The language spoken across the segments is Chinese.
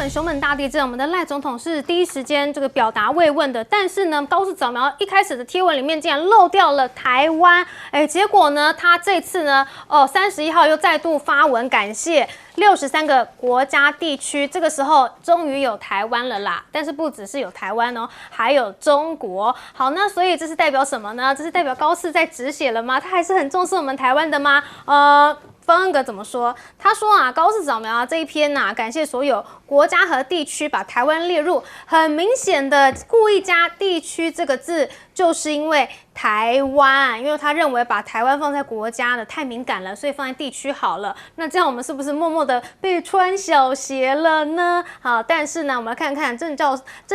熊本大地震，我们的赖总统是第一时间这个表达慰问的，但是呢，高市早苗一开始的贴文里面竟然漏掉了台湾，结果呢，他这次呢，31号又再度发文感谢63个国家地区，这个时候终于有台湾了啦，但是不只是有台湾哦，还有中国。好，那所以这是代表什么呢？这是代表高市在止血了吗？他还是很重视我们台湾的吗？方恩格怎么说？他说啊，高市早苗啊这一篇呐、感谢所有国家和地区把台湾列入，很明显的故意加地区这个字，就是因为台湾，因为他认为把台湾放在国家的太敏感了，所以放在地区好了。那这样我们是不是默默的被穿小鞋了呢？好，但是呢，我们来看看郑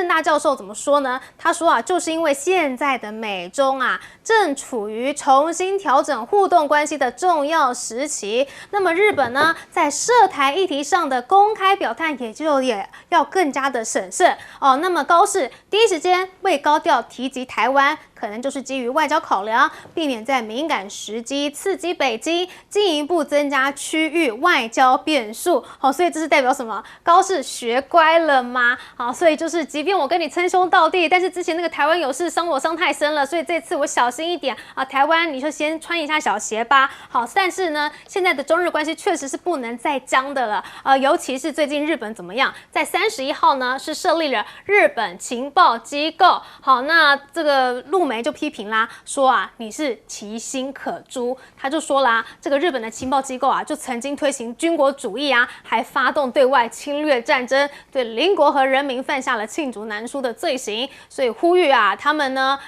大教授怎么说呢？他说啊，就是因为现在的美中啊正处于重新调整互动关系的重要时期，那么日本呢，在涉台议题上的公开表态也要更加的审慎哦。那么高市第一时间未高调提及台湾，可能就是基于外交考量，避免在敏感时机刺激北京，进一步增加区域外交变数。好，所以这是代表什么？高市学乖了吗？好，所以就是即便我跟你称兄道弟，但是之前那个台湾有事伤我伤太深了，所以这次我小心一点啊。台湾你就先穿一下小鞋吧。好，但是呢，现在的中日关系确实是不能再僵的了。尤其是最近日本怎么样？在31号呢是设立了日本情报机构。好，那这个陆媒就批评啦，说啊你是其心可诛。他就说啦，这个日本的情报机构啊，就曾经推行军国主义啊，还发动对外侵略战争，对邻国和人民犯下了罄竹难书的罪行。所以呼吁啊，他们呢，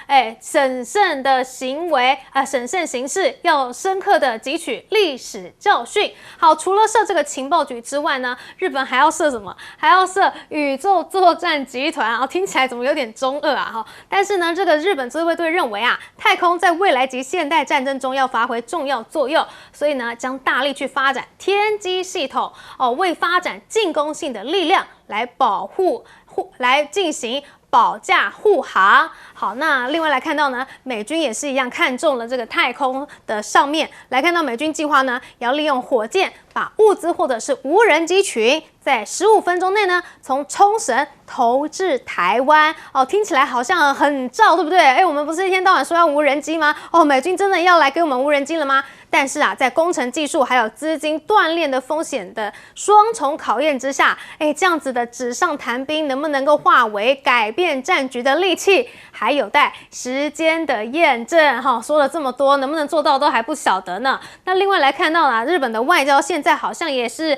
审慎的行为审慎行事，要深刻的汲取历史教训。好，除了设这个情报局之外呢，日本还要设什么？还要设宇宙作战集团啊，听起来怎么有点中二啊？但是呢，这个日本自卫队认为啊，太空在未来及现代战争中要发挥重要作用，所以呢，将大力去发展天基系统为发展进攻性的力量来进行保驾护航。好，那另外来看到呢，美军也是一样看中了这个太空的上面，来看到美军计划呢，要利用火箭把物资或者是无人机群在15分钟内呢，从冲绳投至台湾。听起来好像很照，对不对？我们不是一天到晚说要无人机吗？美军真的要来给我们无人机了吗？但是啊，在工程技术还有资金锻炼的风险的双重考验之下，这样子的纸上谈兵能不能够化为改变战局的利器，还有待时间的验证。说了这么多，能不能做到都还不晓得呢。那另外来看到啦，日本的外交现在好像也是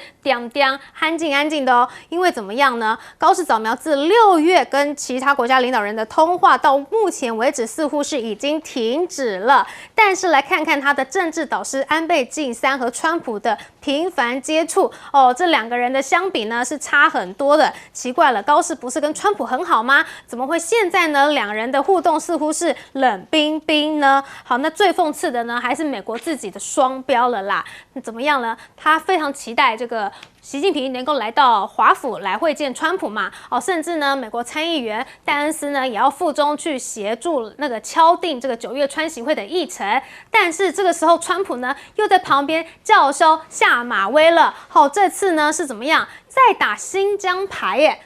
安静的哦。因为怎么样呢？高市早苗自6月跟其他国家领导人的通话到目前为止似乎是已经停止了，但是来看看他的政治导师安倍晋三和川普的频繁接触这两个人的相比呢是差很多的。奇怪了，高市不是跟川普很好吗？怎么会现在呢两人的互动似乎是冷冰冰呢？好，那最讽刺的呢还是美国自己的双标了啦。那怎么样呢？他非常期待这个习近平能够来到华府来会见川普嘛？甚至呢，美国参议员戴恩斯呢也要附中去协助那个敲定这个9月川习会的议程。但是这个时候，川普呢又在旁边叫嚣下马威了。这次呢是怎么样？再打新疆牌耶！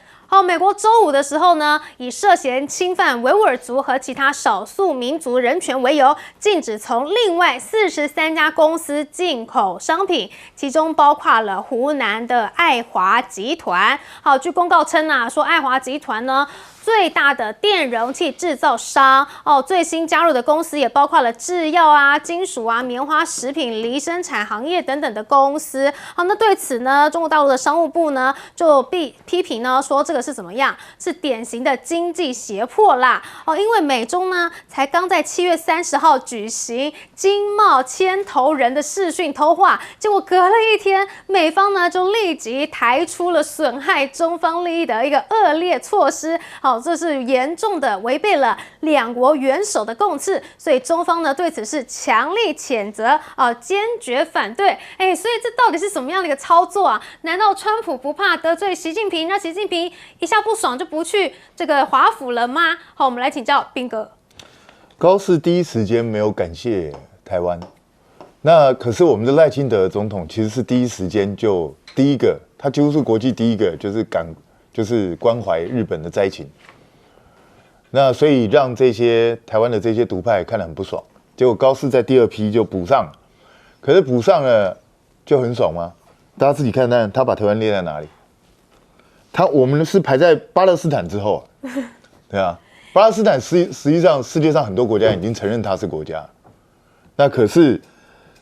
美国周5的时候呢，以涉嫌侵犯维吾尔族和其他少数民族人权为由，禁止从另外43家公司进口商品，其中包括了湖南的爱华集团。据公告称说爱华集团呢，最大的电容器制造商最新加入的公司也包括了制药啊、金属啊、棉花、食品、梨生产行业等等的公司。那对此呢，中国大陆的商务部呢就批评呢说这个是怎么样？是典型的经济胁迫啦！因为美中呢才刚在7月30号举行经贸牵头人的视讯通话，结果隔了一天，美方呢就立即抬出了损害中方利益的一个恶劣措施。这是严重的违背了两国元首的共识，所以中方呢对此是强力谴责坚决反对。所以这到底是什么样的一个操作啊？难道川普不怕得罪习近平，让习近平一下不爽就不去这个华府了吗？好，我们来请教彬哥。高市第一时间没有感谢台湾，那可是我们的赖清德总统其实是第一时间就第一个，他几乎是国际第一个，就是就是关怀日本的灾情。那所以让这些台湾的这些独派看得很不爽，结果高市在第二批就补上，可是补上了就很爽吗？大家自己看看，他把台湾列在哪里？我们是排在巴勒斯坦之后，对啊，巴勒斯坦实际上世界上很多国家已经承认它是国家，那可是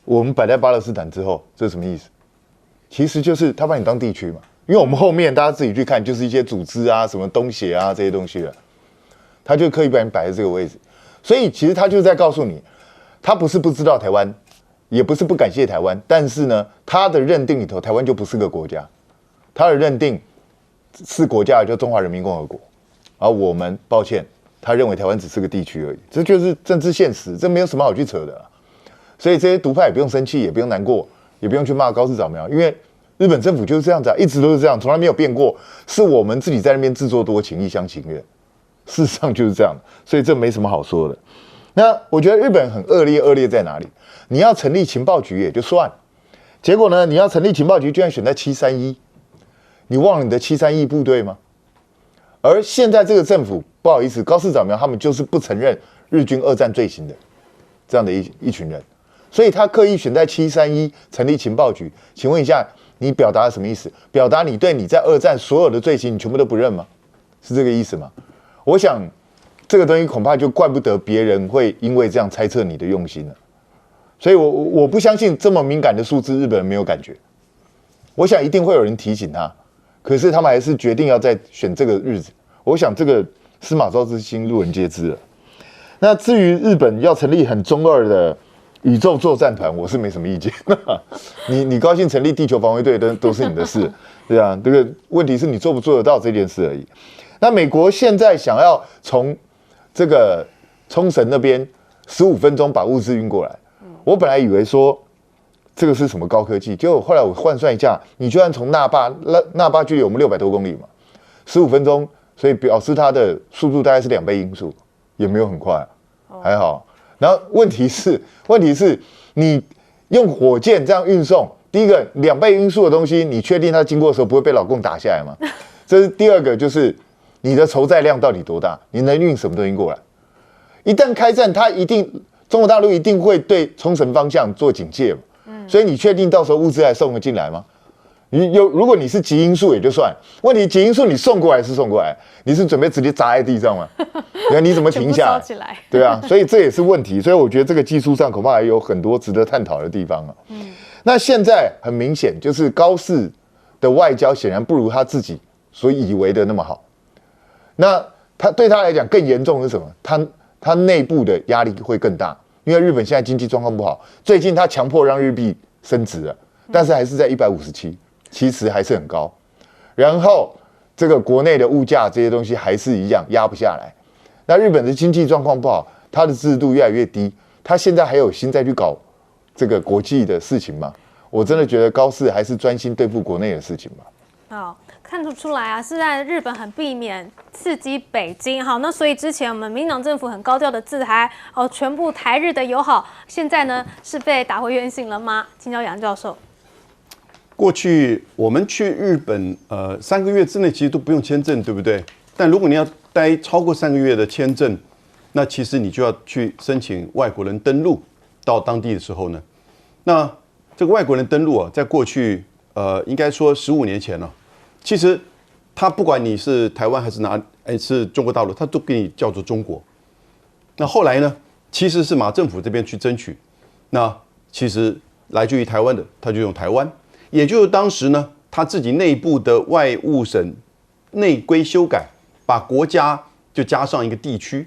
我们摆在巴勒斯坦之后，这是什么意思？其实就是他把你当地区嘛，因为我们后面大家自己去看，就是一些组织啊、什么东协啊这些东西了，他就刻意把你摆在这个位置，所以其实他就是在告诉你，他不是不知道台湾，也不是不感谢台湾，但是呢，他的认定里头，台湾就不是个国家，他的认定是国家就中华人民共和国，而我们抱歉，他认为台湾只是个地区而已，这就是政治现实，这没有什么好去扯的啦。所以这些独派也不用生气，也不用难过，也不用去骂高市早苗，因为日本政府就是这样子啊，一直都是这样，从来没有变过，是我们自己在那边自作多情，一厢情愿，事实上就是这样，所以这没什么好说的。那我觉得日本很恶劣，恶劣在哪里？你要成立情报局也就算，结果呢，你要成立情报局，居然选在731，你忘了你的731部队吗？而现在这个政府，不好意思，高市早苗他们就是不承认日军二战罪行的这样的一群人，所以他刻意选在731成立情报局。请问一下，你表达了什么意思？表达你对你在二战所有的罪行，你全部都不认吗？是这个意思吗？我想这个东西恐怕就怪不得别人会因为这样猜测你的用心了。所以我不相信这么敏感的数字，日本人没有感觉。我想一定会有人提醒他，可是他们还是决定要再选这个日子。我想这个司马昭之心，路人皆知了。那至于日本要成立很中二的宇宙作战团，我是没什么意见。你高兴成立地球防卫队都是你的事，对啊。这个问题是你做不做得到这件事而已。那美国现在想要从这个冲绳那边15分钟把物资运过来，我本来以为说这个是什么高科技，结果后来我换算一下，你就算从那霸距离我们600多公里嘛，15分钟，所以表示它的速度大概是2倍音速，也没有很快，还好。然后问题是你用火箭这样运送，第一个2倍音速的东西，你确定它经过的时候不会被老共打下来吗？这是第二个，就是你的筹载量到底多大，你能运什么东西过来？一旦开战，中国大陆一定会对冲绳方向做警戒嘛，所以你确定到时候物资还送得进来吗？如果你是极音速也就算，问题极音速你送过来是送过来，你是准备直接砸在地上吗？你怎么停下来？对啊，所以这也是问题。所以我觉得这个技术上恐怕还有很多值得探讨的地方啊。那现在很明显就是高市的外交显然不如他自己所以为的那么好。那对他来讲更严重的是什么？他内部的压力会更大，因为日本现在经济状况不好，最近他强迫让日币升值了，但是还是在157，其实还是很高。然后这个国内的物价这些东西还是一样压不下来。那日本的经济状况不好，它的制度越来越低，他现在还有心再去搞这个国际的事情吗？我真的觉得高市还是专心对付国内的事情吧。好，看得出来啊，是在日本很避免刺激北京。好，那所以之前我们民进党政府很高调的自嗨，全部台日的友好，现在呢是被打回原形了吗？请教杨教授。过去我们去日本，3个月之内其实都不用签证，对不对？但如果你要待超过3个月的签证，那其实你就要去申请外国人登陆到当地的时候呢，那这个外国人登陆啊，在过去应该说15年前了，其实他不管你是台湾还是是中国大陆，他都给你叫做中国。那后来呢，其实是马政府这边去争取，那其实来自于台湾的，他就用台湾，也就是当时呢，他自己内部的外务省内规修改，把国家就加上一个地区，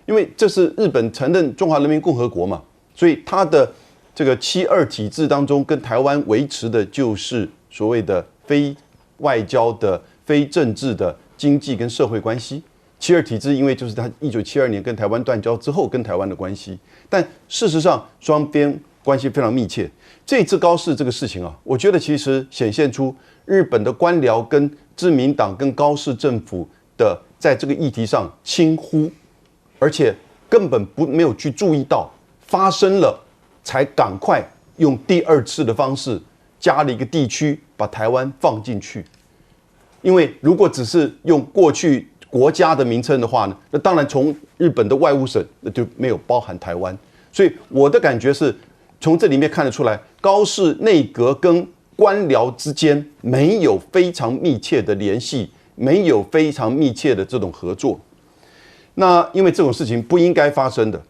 因为这是日本承认中华人民共和国嘛，所以他的这个7·2体制当中，跟台湾维持的就是所谓的非外交的、非政治的经济跟社会关系。7·2体制，因为就是他1972年跟台湾断交之后跟台湾的关系，但事实上双边关系非常密切。这次高市这个事情啊，我觉得其实显现出日本的官僚跟自民党跟高市政府的在这个议题上轻忽，而且根本没有去注意到发生了，才赶快用第2次的方式加了一个地区，把台湾放进去。因为如果只是用过去国家的名称的话呢，那当然从日本的外务省那就没有包含台湾。所以我的感觉是，从这里面看得出来，高市内阁跟官僚之间没有非常密切的联系，没有非常密切的这种合作。那因为这种事情不应该发生的。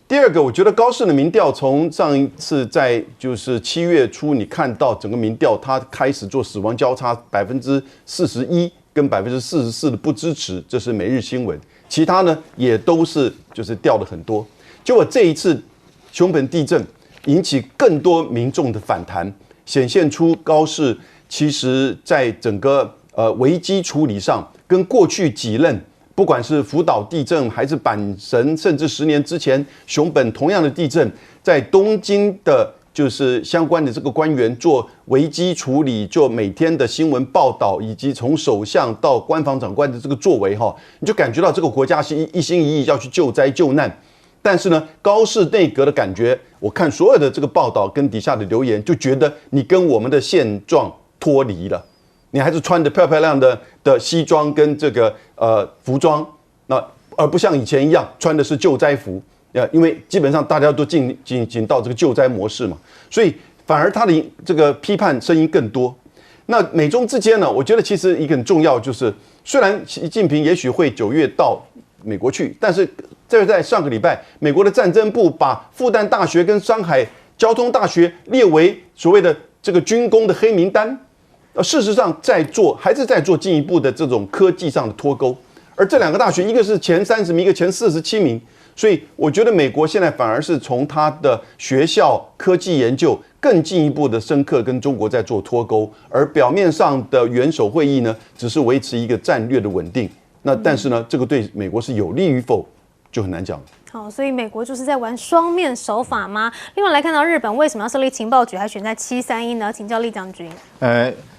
第二个，我觉得高市的民调从上一次在就是7月初，你看到整个民调，它开始做死亡交叉，41%跟44%的不支持，这是每日新闻。其他呢也都是就是掉了很多。结果这一次熊本地震引起更多民众的反弹，显现出高市其实在整个危机处理上，跟过去几任。不管是福岛地震还是阪神，甚至10年之前熊本同样的地震，在东京的就是相关的这个官员做危机处理，做每天的新闻报道，以及从首相到官房长官的这个作为你就感觉到这个国家是一心一意要去救灾救难。但是呢，高市内阁的感觉，我看所有的这个报道跟底下的留言，就觉得你跟我们的现状脱离了。你还是穿着漂漂亮的西装跟这个服装，那而不像以前一样穿的是救灾服，因为基本上大家都进到这个救灾模式嘛，所以反而他的这个批判声音更多。那美中之间呢，我觉得其实一个很重要就是，虽然习近平也许会9月到美国去，但是这在上个礼拜，美国的战争部把复旦大学跟上海交通大学列为所谓的这个军工的黑名单。事实上，还是在做进一步的这种科技上的脱钩，而这2个大学，一个是前30名，一个前47名，所以我觉得美国现在反而是从它的学校科技研究更进一步的深刻跟中国在做脱钩，而表面上的元首会议呢，只是维持一个战略的稳定。那但是呢，这个对美国是有利与否，就很难讲了。好，所以美国就是在玩双面手法吗？另外来看到日本为什么要设立情报局，还选在731呢？请教厉将军。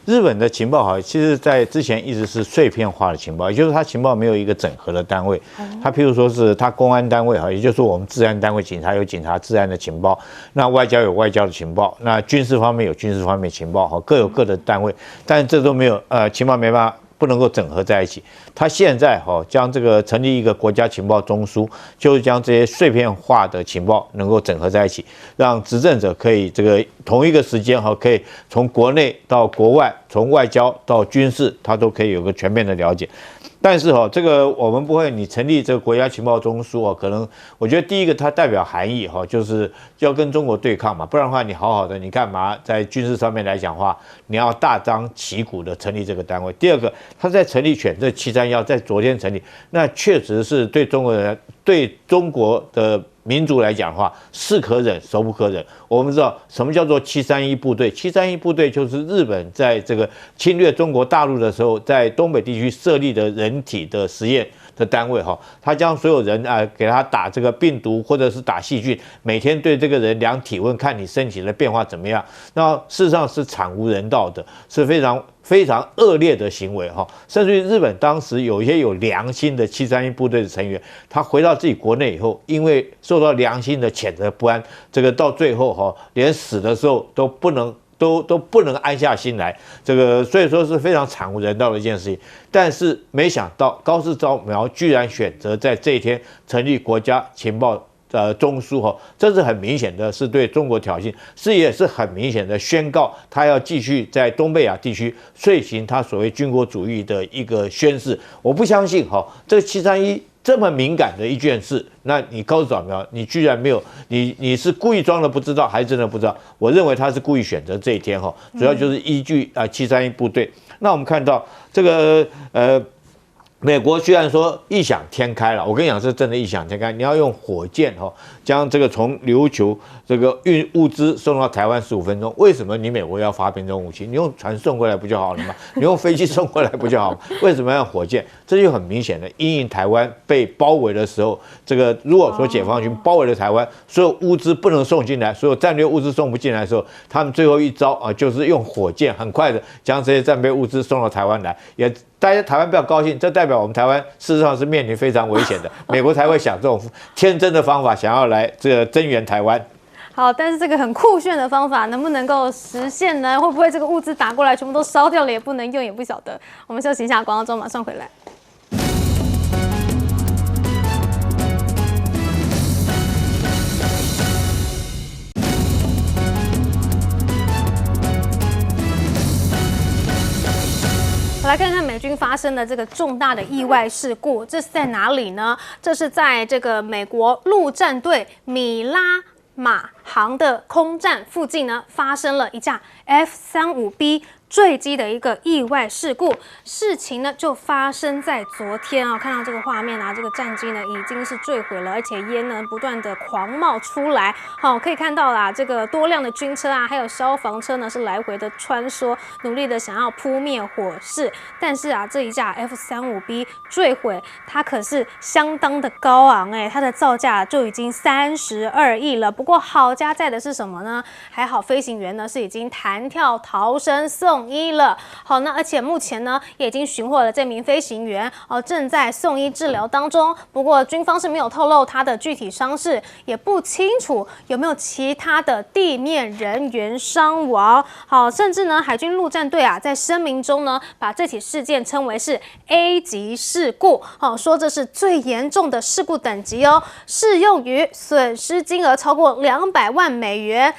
日本的情报其实在之前一直是碎片化的情报，也就是它情报没有一个整合的单位。它譬如说是它公安单位也就是我们治安单位，警察有警察治安的情报，那外交有外交的情报，那军事方面有军事方面情报，各有各的单位，但这都没有情报没办法。不能够整合在一起。他现在将这个成立一个国家情报中枢，就是将这些碎片化的情报能够整合在一起，让执政者可以这个同一个时间可以从国内到国外，从外交到军事，他都可以有个全面的了解。但是这个我们不会，你成立这个国家情报中枢可能我觉得第一个它代表含义就是要跟中国对抗嘛，不然的话你好好的你干嘛在军事上面来讲话，你要大张旗鼓的成立这个单位。第二个，他在成立这731在昨天成立，那确实是对中国的民族来讲的话，是可忍，孰不可忍。我们知道什么叫做731部队？731部队就是日本在这个侵略中国大陆的时候，在东北地区设立的人体的实验的单位他将所有人给他打这个病毒或者是打细菌，每天对这个人量体温，看你身体的变化怎么样。那事实上是惨无人道的，是非常恶劣的行为甚至于日本当时有一些有良心的731部队的成员，他回到自己国内以后，因为受到良心的谴责不安，这个到最后连死的时候都不能安下心来，这个所以说是非常惨无人道的一件事情。但是没想到高市早苗居然选择在这一天成立国家情报中枢这是很明显的是对中国挑衅，也是很明显的宣告他要继续在东北亚地区遂行他所谓军国主义的一个宣示。我不相信这个731这么敏感的一件事，那你高市早苗你居然没有，你是故意装的不知道，还是真的不知道？我认为他是故意选择这一天主要就是依据731部队。那我们看到这个美国虽然说异想天开了，我跟你讲是真的异想天开，你要用火箭将这个从琉球这个运物资送到台湾15分钟，为什么你美国要发兵这种武器？你用船送过来不就好了吗？你用飞机送过来不就好吗？为什么要火箭？这就很明显的，因应台湾被包围的时候，这个如果说解放军包围了台湾，所有物资不能送进来，所有战略物资送不进来的时候，他们最后一招就是用火箭很快的将这些战备物资送到台湾来，也。大家台湾不要高兴，这代表我们台湾事实上是面临非常危险的。美国才会想这种天真的方法，想要来这个增援台湾。好，但是这个很酷炫的方法能不能够实现呢？会不会这个物资打过来全部都烧掉了也不能用，也不晓得。我们休息一下，广告中马上回来。来看看美军发生的这个重大的意外事故，这是在哪里呢？这是在这个美国陆战队米拉马航的空战附近呢，发生了一架 F-35B 坠机的一个意外事故。事情呢就发生在昨天啊，看到这个画面啊，这个战机呢已经是坠毁了，而且烟呢不断的狂冒出来。好，可以看到啦，这个多辆的军车啊，还有消防车呢是来回的穿梭，努力的想要扑灭火势。但是啊，这一架 F-35B 坠毁，它可是相当的高昂它的造价就已经32亿了。不过好家在的是什么呢？还好飞行员呢是已经弹跳逃生送医了。好，那而且目前呢也已经寻获了这名飞行员正在送医治疗当中。不过军方是没有透露他的具体伤势，也不清楚有没有其他的地面人员伤亡。好，甚至呢海军陆战队啊在声明中呢把这起事件称为是 A 级事故。好，说这是最严重的事故等级适用于损失金额超过200万美元、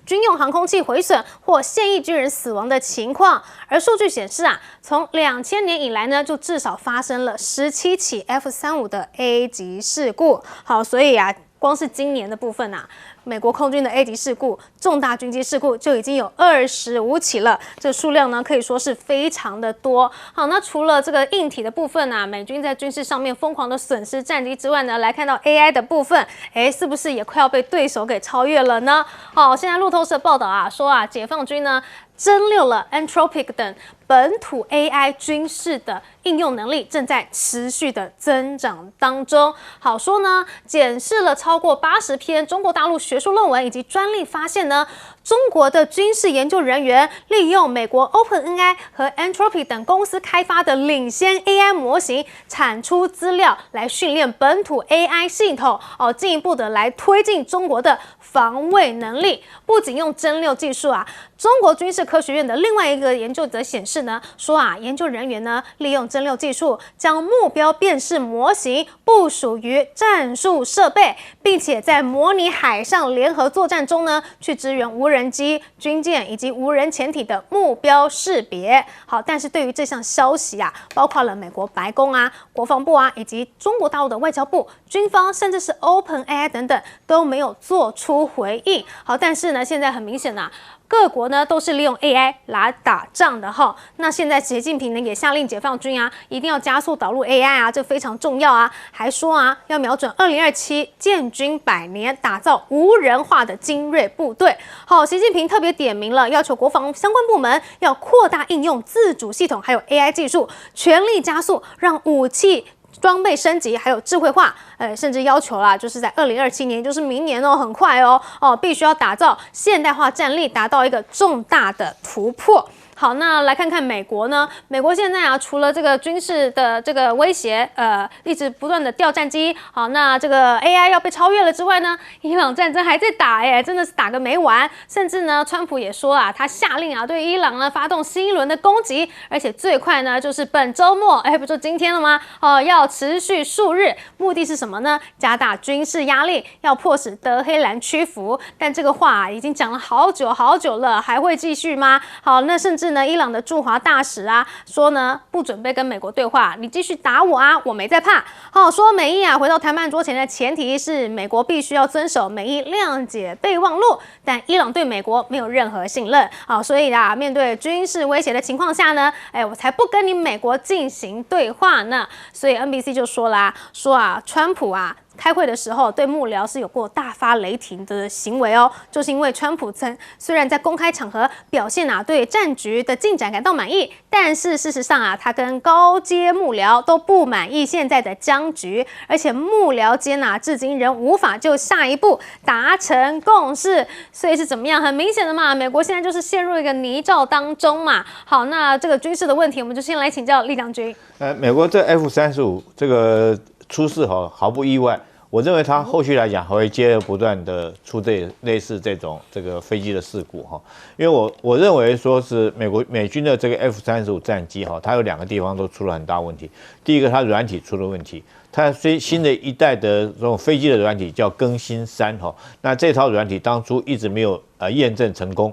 军用航空器毁损或现役军人死亡的情况。而数据显示啊，从2000年以来呢，就至少发生了17起 F-35的 A 级事故。好，所以啊，光是今年的部分啊，美国空军的 A 级事故、重大军机事故就已经有25起了，这数量呢可以说是非常的多。好，那除了这个硬体的部分啊，美军在军事上面疯狂的损失战机之外呢，来看到 AI 的部分，是不是也快要被对手给超越了呢？好，现在路透社报道啊，说啊，解放军呢征六了 Anthropic 等本土 AI 军事的应用能力正在持续的增长当中。好，说呢，检视了超过80篇中国大陆学术论文以及专利，发现呢，中国的军事研究人员利用美国 OpenAI 和 Anthropic 等公司开发的领先 AI 模型，产出资料来训练本土 AI 系统，进一步的来推进中国的防卫能力。不仅用征六技术啊，中国军事科学院的另外一个研究则显示呢，说啊，研究人员呢利用征六技术，将目标辨识模型部署于战术设备，并且在模拟海上联合作战中呢，去支援无人机、军舰以及无人潜艇的目标识别。好，但是对于这项消息啊，包括了美国白宫啊、国防部啊，以及中国大陆的外交部、军方，甚至是 OpenAI 等等都没有做出回应。好，但是呢，现在很明显啊，各国呢都是利用 AI 来打仗的哈。那现在习近平呢也下令解放军啊，一定要加速导入 AI 啊，这非常重要啊。还说啊，要瞄准2027建军100年，打造无人化的精锐部队。好，习近平特别点名了，要求国防相关部门要扩大应用自主系统还有 AI 技术，全力加速让武器装备升级还有智慧化，甚至要求啦，就是在2027年，就是明年很快必须要打造现代化战力，达到一个重大的突破。好，那来看看美国呢？美国现在啊，除了这个军事的这个威胁，一直不断的调战机，好，那这个 AI 要被超越了之外呢，伊朗战争还在打，真的是打个没完。甚至呢，川普也说啊，他下令啊，对伊朗呢发动新一轮的攻击，而且最快呢就是本周末，不就今天了吗？要持续数日，目的是什么呢？加大军事压力，要迫使德黑兰屈服。但这个话已经讲了好久好久了，还会继续吗？好，那甚至呢，伊朗的驻华大使啊说呢，不准备跟美国对话，你继续打我啊，我没在怕。好，说美伊啊回到谈判桌前的前提是美国必须要遵守美伊谅解备忘录，但伊朗对美国没有任何信任。好，所以啊，面对军事威胁的情况下呢，我才不跟你美国进行对话呢。所以 NBC 就说啦，说啊，川普啊开会的时候对幕僚是有过大发雷霆的行为就是因为川普虽然在公开场合表现对战局的进展感到满意，但是事实上啊，他跟高阶幕僚都不满意现在的僵局，而且幕僚间至今仍无法就下一步达成共识。所以是怎么样？很明显的嘛，美国现在就是陷入一个泥沼当中嘛。好，那这个军事的问题，我们就先来请教厉将军。美国这 F-35这个出事毫不意外。我认为它后续来讲还会接而不断的出类似这种飞机的事故哈，因为我认为说是美军的这个 F-35战机哈，它有2个地方都出了很大问题。第一个，它软体出了问题。它新的一代的这种飞机的软体叫更新3哈，那这套软体当初一直没有验证成功，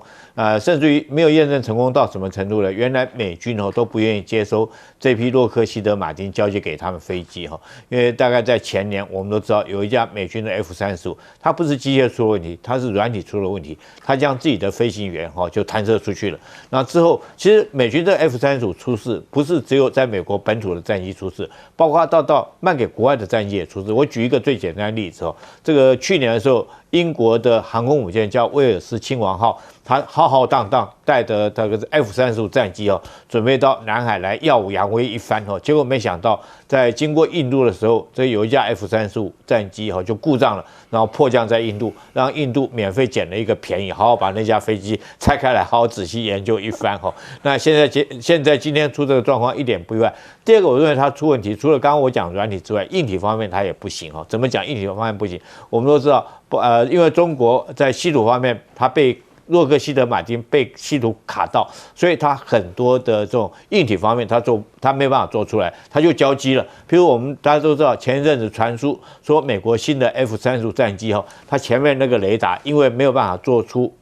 甚至于没有验证成功到什么程度呢？原来美军都不愿意接收这批洛克希德马丁交接给他们飞机哈，因为大概在前年我们都知道有一架美军的 F-35，它不是机械出了问题，它是软体出了问题，它将自己的飞行员就弹射出去了。那之后，其实美军的 F-35出事，不是只有在美国本土的战机出事，包括到卖给国外的战机也出事。我举一个最简单的例子这个去年的时候，英国的航空母舰叫威尔斯亲王号，它浩浩荡荡带着这个 F-35战机准备到南海来耀武扬威一番结果没想到在经过印度的时候，这有一架 F-35战机就故障了，然后迫降在印度，让印度免费捡了一个便宜，好好把那架飞机拆开来，好好仔细研究一番那现在今天出这个状况一点不意外。第二个，我认为它出问题，除了刚刚我讲软体之外，硬体方面它也不行怎么讲硬体方面不行？我们都知道因为中国在稀土方面，它被洛克希德马丁被稀土卡到，所以它很多的这种硬体方面它没办法做出来，它就交机了。譬如我们大家都知道，前一阵子传出说美国新的 F-35战机它前面那个雷达因为没有办法做出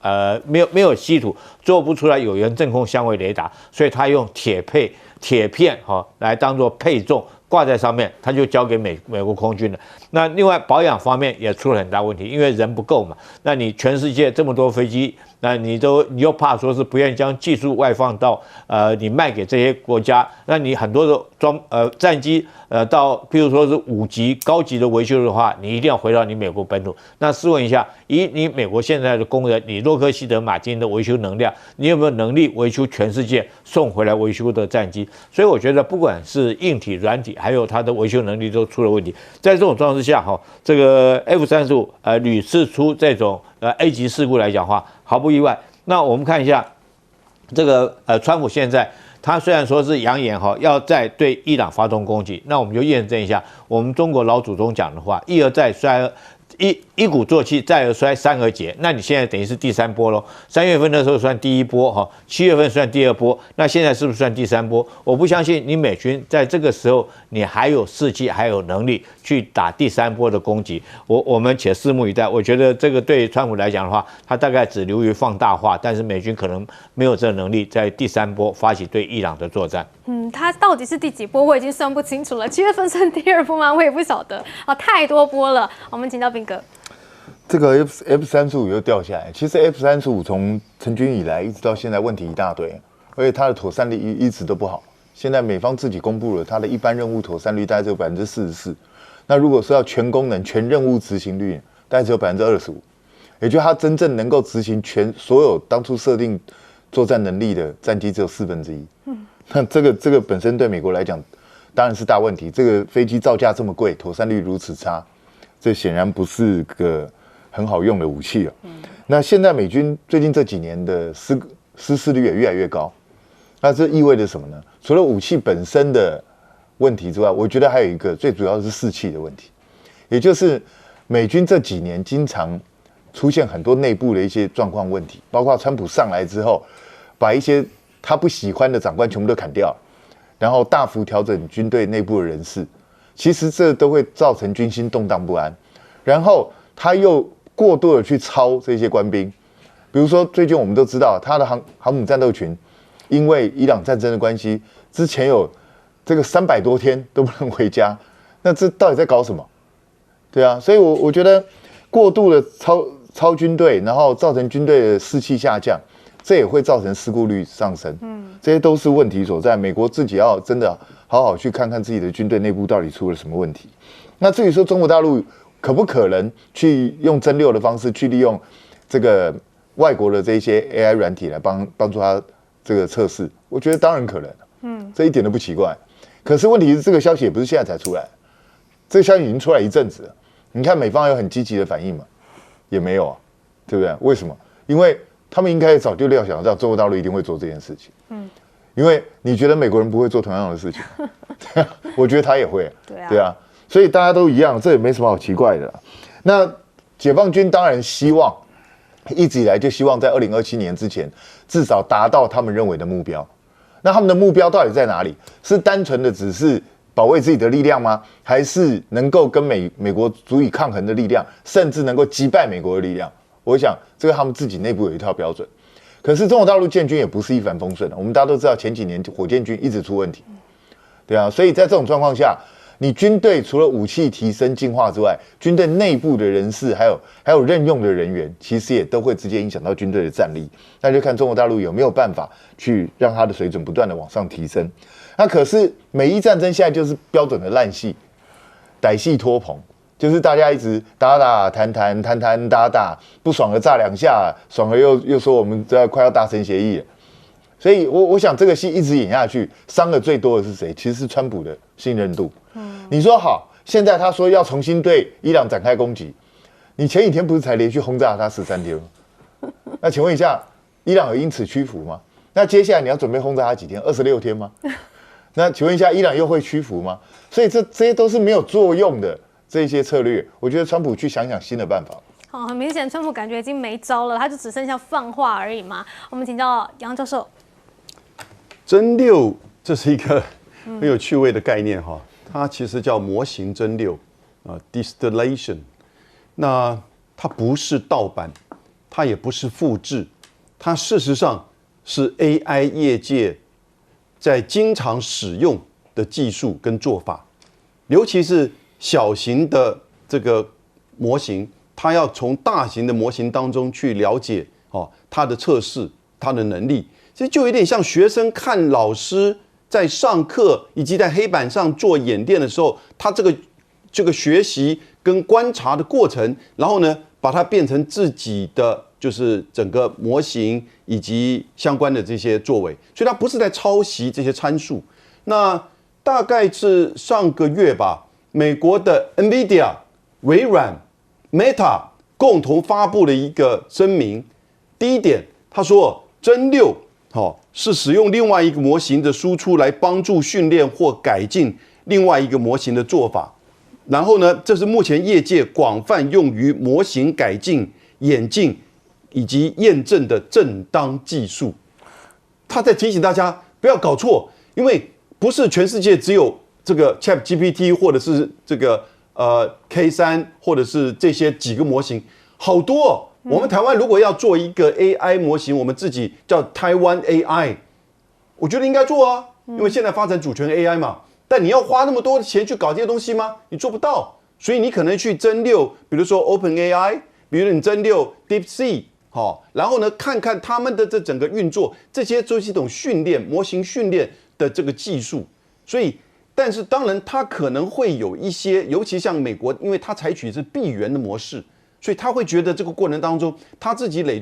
没有稀土做不出来有源真空相位雷达，所以它用铁片来当做配重。挂在上面，它就交给美国空军了。那另外保养方面也出了很大问题，因为人不够嘛。那你全世界这么多飞机，那你又怕说是不愿意将技术外放到你卖给这些国家，那你很多的战机到譬如说是5级高级的维修的话，你一定要回到你美国本土。那试问一下，以你美国现在的工人，你洛克希德马丁的维修能量，你有没有能力维修全世界送回来维修的战机？所以我觉得不管是硬体、软体，还有它的维修能力都出了问题。在这种状况之下，这个 F-35屡次出这种A 级事故来讲的话，毫不意外。那我们看一下这个川普现在他虽然说是扬言要再对伊朗发动攻击，那我们就验证一下我们中国老祖宗讲的话：一而再，衰一鼓作气，再而衰，三而竭。那你现在等于是第3波喽。3月份的时候算第1波7月份算第2波，那现在是不是算第3波？我不相信你美军在这个时候你还有士气，还有能力去打第3波的攻击。我们且拭目以待。我觉得这个对川普来讲的话，他大概只流于放大化，但是美军可能没有这个能力在第3波发起对伊朗的作战。它到底是第几波，我已经算不清楚了。7月份算第2波吗？我也不晓得太多波了。我们请教彬哥。这个 F-35又掉下来。其实 F-35从成军以来一直到现在问题一大堆，而且它的妥善率一直都不好。现在美方自己公布了它的一般任务妥善率大概只有44%，那如果说要全功能、全任务执行率，大概只有25%，也就是它真正能够执行所有当初设定作战能力的战机只有1/4。那这个本身对美国来讲当然是大问题。这个飞机造价这么贵，妥善率如此差，这显然不是个很好用的武器了。那现在美军最近这几年的失事率也越来越高，那这意味着什么呢？除了武器本身的问题之外，我觉得还有一个最主要的是士气的问题，也就是美军这几年经常出现很多内部的一些状况问题，包括川普上来之后，把一些他不喜欢的长官全部都砍掉，然后大幅调整军队内部的人事，其实这都会造成军心动荡不安。然后他又过度的去操这些官兵，比如说最近我们都知道他的航母战斗群，因为伊朗战争的关系，之前有这个300多天都不能回家，那这到底在搞什么？对啊，所以我觉得过度的操军队，然后造成军队的士气下降，这也会造成事故率上升。这些都是问题所在。美国自己要真的好好去看看自己的军队内部到底出了什么问题。那至于说中国大陆可不可能去用真六的方式去利用这个外国的这些 AI 软体来帮助他这个测试，我觉得当然可能，这一点都不奇怪。可是问题是这个消息也不是现在才出来，这个消息已经出来一阵子了。你看美方有很积极的反应吗？也没有啊，对不对？为什么？因为他们应该早就料想到中国大陆一定会做这件事情。因为你觉得美国人不会做同样的事情，我觉得他也会。对啊。所以大家都一样，这也没什么好奇怪的啦。那解放军当然希望，一直以来就希望在2027年之前，至少达到他们认为的目标。那他们的目标到底在哪里？是单纯的只是保卫自己的力量吗？还是能够跟美国足以抗衡的力量，甚至能够击败美国的力量？我想这个他们自己内部有一套标准。可是中国大陆建军也不是一帆风顺的，我们大家都知道前几年火箭军一直出问题，对啊，所以在这种状况下，你军队除了武器提升进化之外，军队内部的人士还有任用的人员，其实也都会直接影响到军队的战力。那就看中国大陆有没有办法去让它的水准不断的往上提升。那可是美伊战争现在就是标准的烂戏，歹戏拖棚，就是大家一直打打谈谈谈谈打打，不爽了炸2下，爽了又说我们快要达成协议了。所以我想这个戏一直演下去，伤的最多的是谁？其实是川普的信任度。你说好，现在他说要重新对伊朗展开攻击，你前几天不是才连续轰炸他13天吗？那请问一下，伊朗有因此屈服吗？那接下来你要准备轰炸他几天？26天吗？那请问一下，伊朗又会屈服吗？所以这些都是没有作用的这些策略。我觉得川普去想想新的办法。很明显，川普感觉已经没招了，他就只剩下放话而已嘛。我们请教杨教授。侦六这是一个很有趣味的概念哈，它其实叫模型侦六distillation。那它不是盗版，它也不是复制，它事实上是 AI 业界在经常使用的技术跟做法，尤其是小型的这个模型，它要从大型的模型当中去了解它的测试、它的能力。其实就有点像学生看老师在上课以及在黑板上做演练的时候，他这个学习跟观察的过程，然后呢，把它变成自己的就是整个模型以及相关的这些作为，所以它不是在抄袭这些参数。那大概是上个月吧，美国的 NVIDIA、微软、Meta 共同发布了一个声明。第一点，他说侦六是使用另外一个模型的输出来帮助训练或改进另外一个模型的做法。然后呢，这是目前业界广泛用于模型改进、演进以及验证的正当技术。他在提醒大家不要搞错，因为不是全世界只有这个 ChatGPT 或者是这个K3 或者是这些几个模型，好多哦。我们台湾如果要做一个 AI 模型，我们自己叫台湾 AI， 我觉得应该做啊，因为现在发展主权 AI 嘛。但你要花那么多的钱去搞这些东西吗？你做不到，所以你可能去侦六，比如说 OpenAI， 比如你侦六 DeepSeek， 然后呢看看他们的这整个运作，这些就是一种训练模型训练的这个技术。所以，但是当然它可能会有一些，尤其像美国，因为它采取是闭源的模式。所以他会觉得这个过程当中，他自己累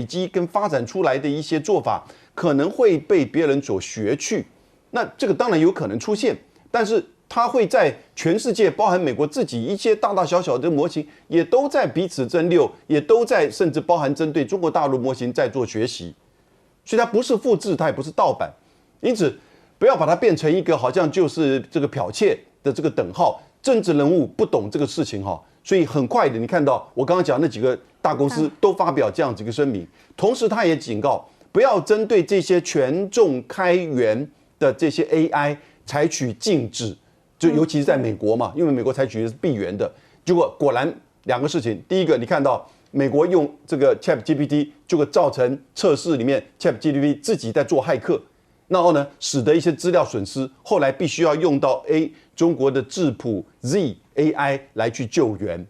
积跟发展出来的一些做法，可能会被别人所学去。那这个当然有可能出现，但是他会在全世界，包含美国自己一些大大小小的模型，也都在彼此争六，也都在甚至包含针对中国大陆模型在做学习。所以它不是复制，它也不是盗版。因此，不要把它变成一个好像就是这个剽窃的这个等号。政治人物不懂这个事情所以很快的，你看到我刚刚讲那几个大公司都发表这样子一个声明，同时他也警告不要针对这些权重开源的这些 AI 采取禁止，就尤其是在美国嘛，因为美国采取的是闭源的。结果果然两个事情，第一个你看到美国用这个 ChatGPT， 就会造成测试里面 ChatGPT 自己在做骇客，然后呢使得一些资料损失，后来必须要用到中国的智谱 Z AI 来去救援。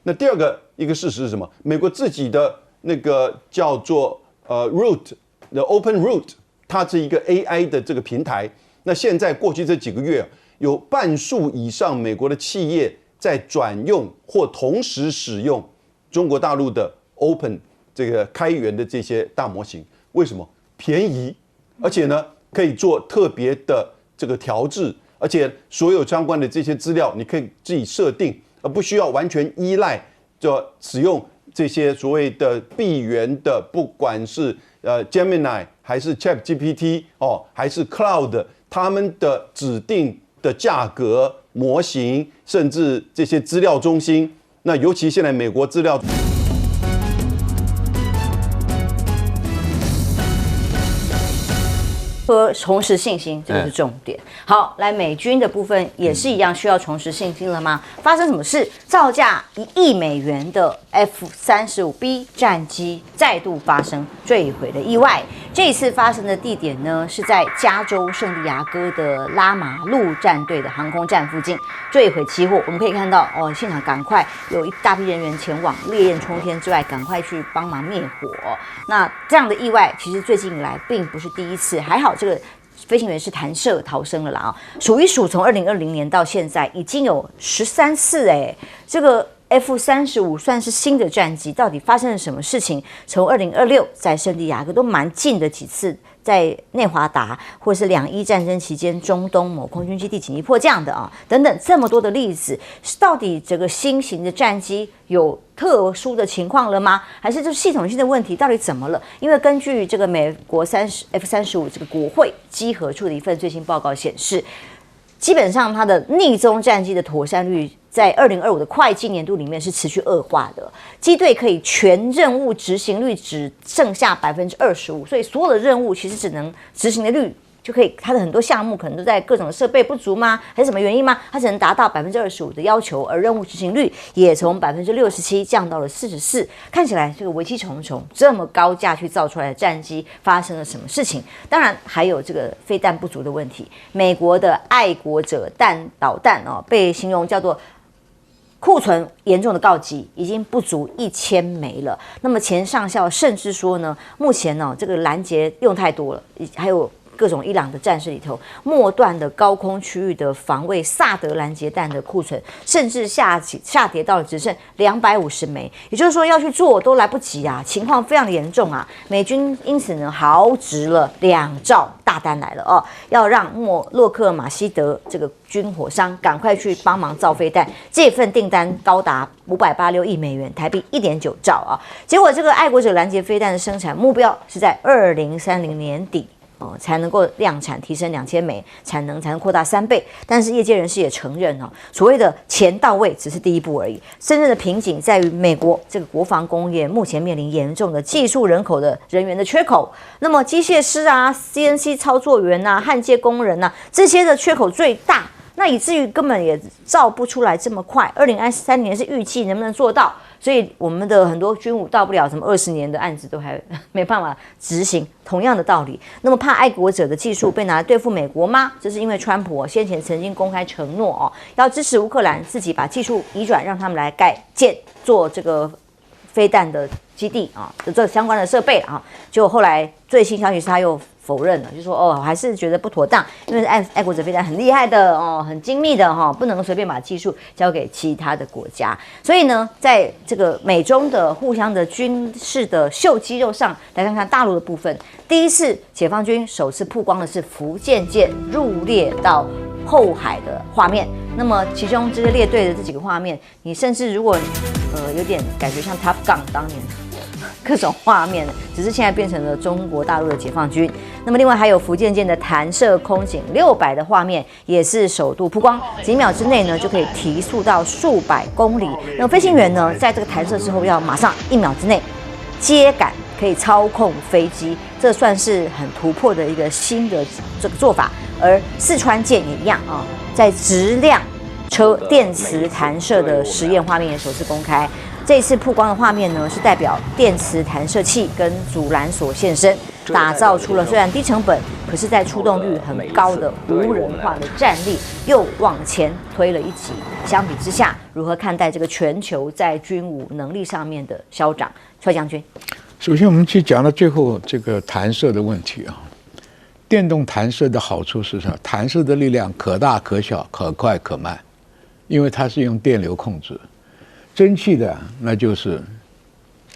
那第二个一个事实是什么？美国自己的那个叫做Root 的 Open Root， 它是一个 AI 的这个平台。那现在过去这几个月，有半数以上美国的企业在转用或同时使用中国大陆的 Open 这个开源的这些大模型。为什么？便宜，而且呢可以做特别的这个调制。而且所有相关的这些资料，你可以自己设定，而不需要完全依赖就使用这些所谓的闭源的，不管是Gemini 还是 ChatGPT 还是 Cloud， 他们的指定的价格、模型，甚至这些资料中心。那尤其现在美国资料。和重拾信心，这个是重点。好，来美军的部分也是一样，需要重拾信心了吗？发生什么事？造价1亿美元的 F-35B 战机再度发生坠毁的意外。这一次发生的地点呢，是在加州圣地亚哥的拉马陆战队的航空站附近坠毁起火。我们可以看到，现场赶快有一大批人员前往，烈焰冲天之外，赶快去帮忙灭火。那这样的意外，其实最近以来并不是第一次，还好这个飞行员是弹射逃生了啦啊！数一数，从2020年到现在已经有13次这个 F-35算是新的战机，到底发生了什么事情？从2026在圣地亚哥都蛮近的几次，在内华达或是2伊战争期间中东某空军基地紧急迫降的等等这么多的例子，到底这个新型的战机有特殊的情况了吗？还是这系统性的问题到底怎么了？因为根据这个美国F-35这个国会稽核处的一份最新报告显示，基本上它的逆踪战机的妥善率在2025的会计年度里面是持续恶化的，机队可以全任务执行率只剩下25%，所以所有的任务其实只能执行的率就可以，它的很多项目可能都在各种设备不足吗？还是什么原因吗？它只能达到25%的要求，而任务执行率也从67%降到了44%。看起来这个危机重重，这么高价去造出来的战机发生了什么事情？当然还有这个飞弹不足的问题。美国的爱国者导弹被形容叫做库存严重的告急，已经不足1000枚了。那么前上校甚至说呢，目前这个拦截用太多了，还有各种伊朗的战士里头，末段的高空区域的防卫萨德拦截弹的库存，甚至下跌到了只剩250枚，也就是说要去做都来不及啊，情况非常的严重啊。美军因此呢豪掷了2兆大单来了要让洛克马西德这个军火商赶快去帮忙造飞弹，这份订单高达586亿美元，台币1.9兆啊。结果这个爱国者拦截飞弹的生产目标是在2030年底。才能够量产提升2000枚，产能才能扩大3倍。但是业界人士也承认所谓的钱到位只是第一步而已，真正的瓶颈在于美国这个国防工业目前面临严重的技术人员的缺口。那么机械师CNC 操作员焊接工人这些的缺口最大，那以至于根本也造不出来这么快。2023年是预计能不能做到？所以我们的很多军武到不了什么20年的案子都还没办法执行，同样的道理。那么怕爱国者的技术被拿来对付美国吗？这是因为川普先前曾经公开承诺要支持乌克兰自己把技术移转，让他们来盖建做这个飞弹的基地这相关的设备结果后来最新消息是他又否认了，就说还是觉得不妥当，因为爱国者飞弹很厉害的很精密的不能随便把技术交给其他的国家。所以呢，在这个美中的互相的军事的秀肌肉上，来看看大陆的部分。第一次解放军首次曝光的是福建舰入列到后海的画面。那么其中这个列队的这几个画面，你甚至如果有点感觉像 Top Gun 当年各种画面，只是现在变成了中国大陆的解放军。那么另外还有福建舰的弹射空警600的画面，也是首度曝光，几秒之内呢就可以提速到数百公里。那么飞行员呢，在这个弹射之后要马上1秒之内接杆，可以操控飞机，这算是很突破的一个新的这个做法。而四川舰也一样在质量车电磁弹射的实验画面也首次公开。这一次曝光的画面呢，是代表电磁弹射器跟阻拦索现身，打造出了虽然低成本，可是在出动率很高的无人化的战力，又往前推了一级。相比之下，如何看待这个全球在军武能力上面的消长？蔡将军，首先我们去讲到最后这个弹射的问题电动弹射的好处是什么？弹射的力量可大可小，可快可慢，因为它是用电流控制。蒸汽的那就是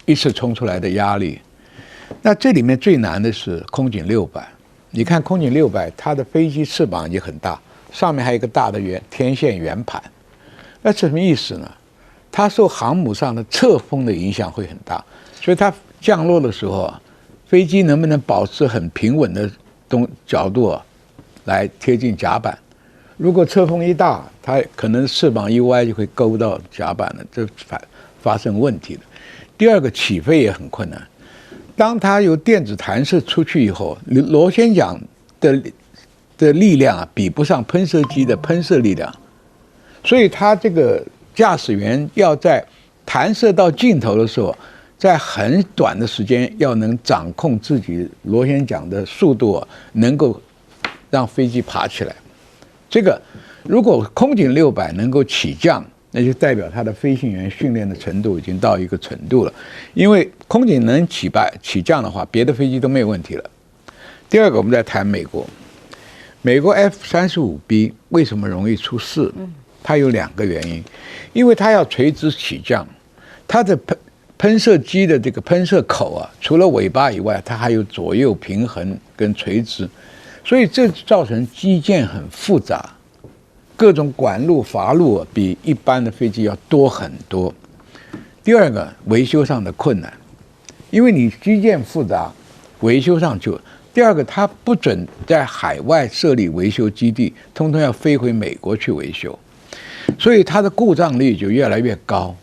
一次冲出来的压力。那这里面最难的是空警600。你看空警600，它的飞机翅膀也很大，上面还有一个大的天线圆盘。那什么意思呢？它受航母上的侧风的影响会很大，所以它降落的时候飞机能不能保持很平稳的角度来贴近甲板？如果侧风一大，它可能翅膀一歪就会勾到甲板了，这发生问题了。第二个，起飞也很困难。当它由电子弹射出去以后，螺旋桨的力量啊，比不上喷射机的喷射力量，所以它这个驾驶员要在弹射到尽头的时候，在很短的时间要能掌控自己螺旋桨的速度啊，能够让飞机爬起来。这个如果空警600能够起降，那就代表它的飞行员训练的程度已经到一个程度了。因为空警能起降的话，别的飞机都没有问题了。第二个，我们再谈美国。美国 F-35B 为什么容易出事？它有2个原因，因为它要垂直起降，它的喷射机的这个喷射口啊，除了尾巴以外，它还有左右平衡跟垂直，所以这造成机件很复杂，各种管路阀路比一般的飞机要多很多。第二个，维修上的困难，因为你机件复杂，维修上就。第二个，它不准在海外设立维修基地，通通要飞回美国去维修，所以它的故障率就越来越高。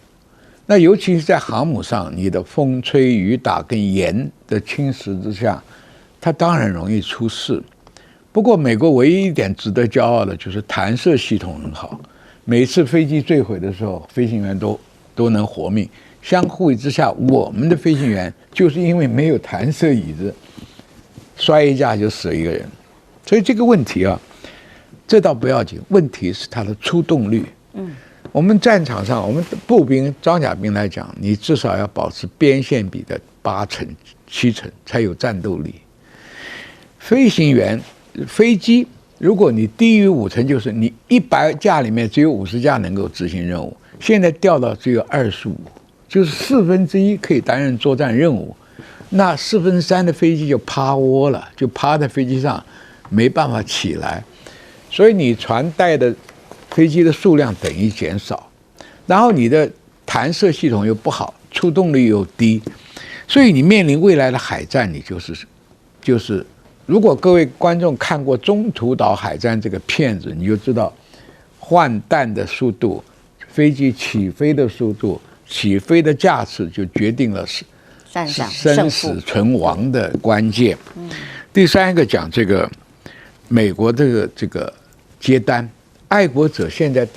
那尤其是在航母上，你的风吹雨打跟盐的侵蚀之下，它当然容易出事。不过，美国唯一一点值得骄傲的就是弹射系统很好，每次飞机坠毁的时候，飞行员都能活命。相互之下，我们的飞行员就是因为没有弹射椅子，摔一架就死了一个人，所以这个问题啊，这倒不要紧，问题是它的出动率。我们战场上，我们步兵、装甲兵来讲，你至少要保持边线比的8成、7成才有战斗力。飞行员、飞机，如果你低于5成，就是你100架里面只有50架能够执行任务，现在掉到只有25，就是1/4可以担任作战任务。那3/4的飞机就趴窝了，就趴在飞机上，没办法起来，所以你船带的飞机的数量等于减少，然后你的弹射系统又不好，出动率又低，所以你面临未来的海战，你就是，如果各位观众看过《中途岛海战》这个片子，你就知道换弹的速度、飞机起飞的速度、起飞的架次就决定了生死存亡的关键。第三个讲这个美国这个接单，爱国者现在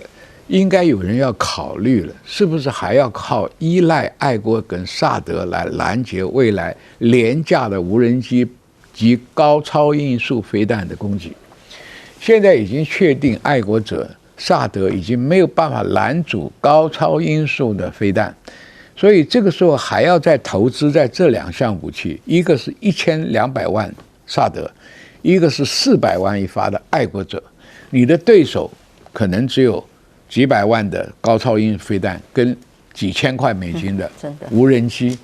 应该有人要考虑了，是不是还要靠依赖爱国跟萨德来拦截未来廉价的无人机及高超音速飞弹的攻击？现在已经确定，爱国者、萨德已经没有办法拦阻高超音速的飞弹。所以这个时候还要再投资在这2项武器，一个是1200万萨德，一个是400万一发的爱国者。你的对手可能只有几百万的高超音速飞弹跟几千块美金的无人机，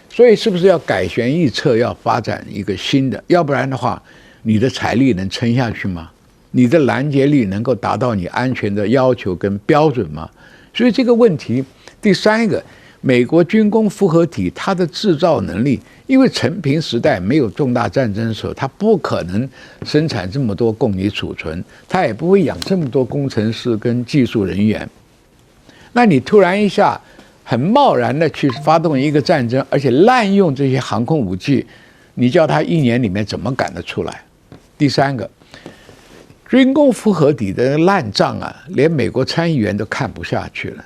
所以是不是要改弦易辙，要发展一个新的？要不然的话，你的财力能撑下去吗？你的拦截力能够达到你安全的要求跟标准吗？所以这个问题，第三个。美国军工复合体它的制造能力，因为陈平时代没有重大战争的时候，它不可能生产这么多供你储存，它也不会养这么多工程师跟技术人员。那你突然一下很贸然的去发动一个战争，而且滥用这些航空武器，你叫他1年里面怎么赶得出来？第三个，军工复合体的烂账啊，连美国参议员都看不下去了。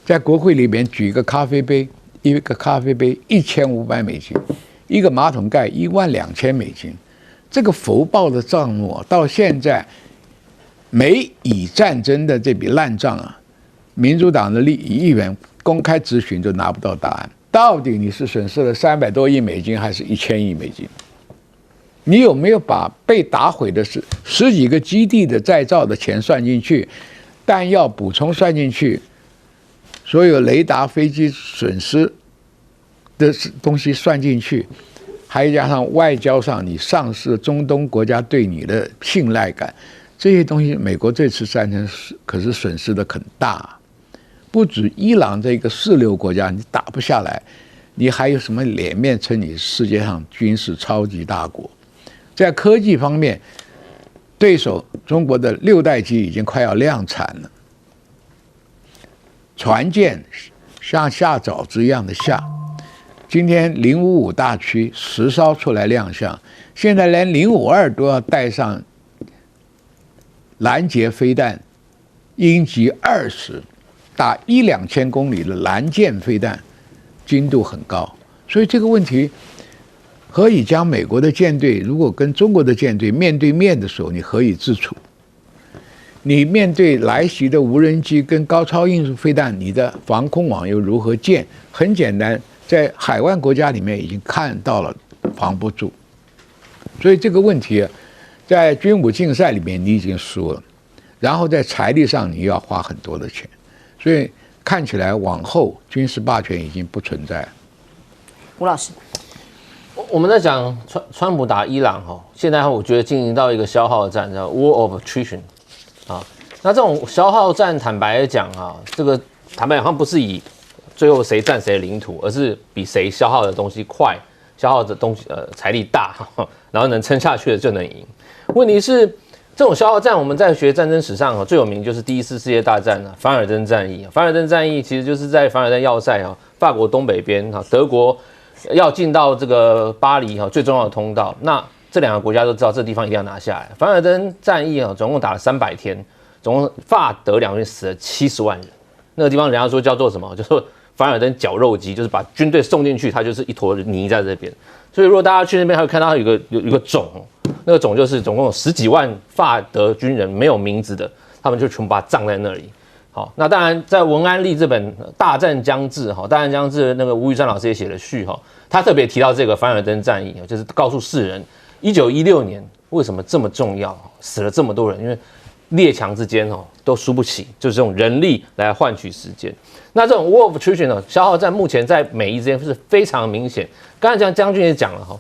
在国会里面举一个咖啡杯，一个咖啡杯1500美金，一个马桶盖12000美金，这个福报的账目到现在美以战争的这笔烂账啊，民主党的议员公开质询都拿不到答案，到底你是损失了300多亿美金还是1000亿美金？你有没有把被打毁的10几个基地的再造的钱算进去，弹药补充算进去？所有雷达、飞机损失的东西算进去，还加上外交上你丧失中东国家对你的信赖感，这些东西，美国这次战争可是损失的很大。不止伊朗这个4流国家你打不下来，你还有什么脸面称你世界上军事超级大国？在科技方面，对手中国的6代机已经快要量产了，船舰像下饺子一样的下。今天055大驱10艘出来亮相，现在连052都要带上拦截飞弹，鹰击20，打1-2千公里的拦舰飞弹，精度很高。所以这个问题，何以将美国的舰队如果跟中国的舰队面对面的时候，你何以自处？你面对来袭的无人机跟高超音速飞弹，你的防空网又如何建？很简单，在海湾国家里面已经看到了防不住。所以这个问题，在军武竞赛里面你已经输了，然后在财力上你要花很多的钱，所以看起来往后军事霸权已经不存在了。吴老师，我们在讲川普打伊朗哈，现在我觉得进行到一个消耗战，叫 War of Attrition 啊。那这种消耗战，坦白讲啊，这个坦白讲，它不是以最后谁占谁的领土，而是比谁消耗的东西快，消耗的东西财力大，然后能撑下去的就能赢。问题是这种消耗战，我们在学战争史上最有名就是第1次世界大战凡尔登战役。凡尔登战役其实就是在凡尔登要塞法国东北边德国要进到这个巴黎最重要的通道。那这2个国家都知道这地方一定要拿下来。凡尔登战役总共打了300天，总共法德两军死了70万人。那个地方人家说叫做什么？叫做凡尔登绞肉机，就是把军队送进去，它就是一坨泥在这边。所以如果大家去那边，还会看到有一个冢，那个冢就是总共有10几万法德军人没有名字的，他们就全部把它葬在那里。好，那当然在文安利这本《大战将至》大战将至那个吴宇山老师也写了序他特别提到这个凡尔登战役，就是告诉世人1916年为什么这么重要，死了这么多人，因为列强之间都输不起，就是用人力来换取时间。那这种 War of Attrition 消耗战目前在美伊之间是非常明显。刚才将军也讲了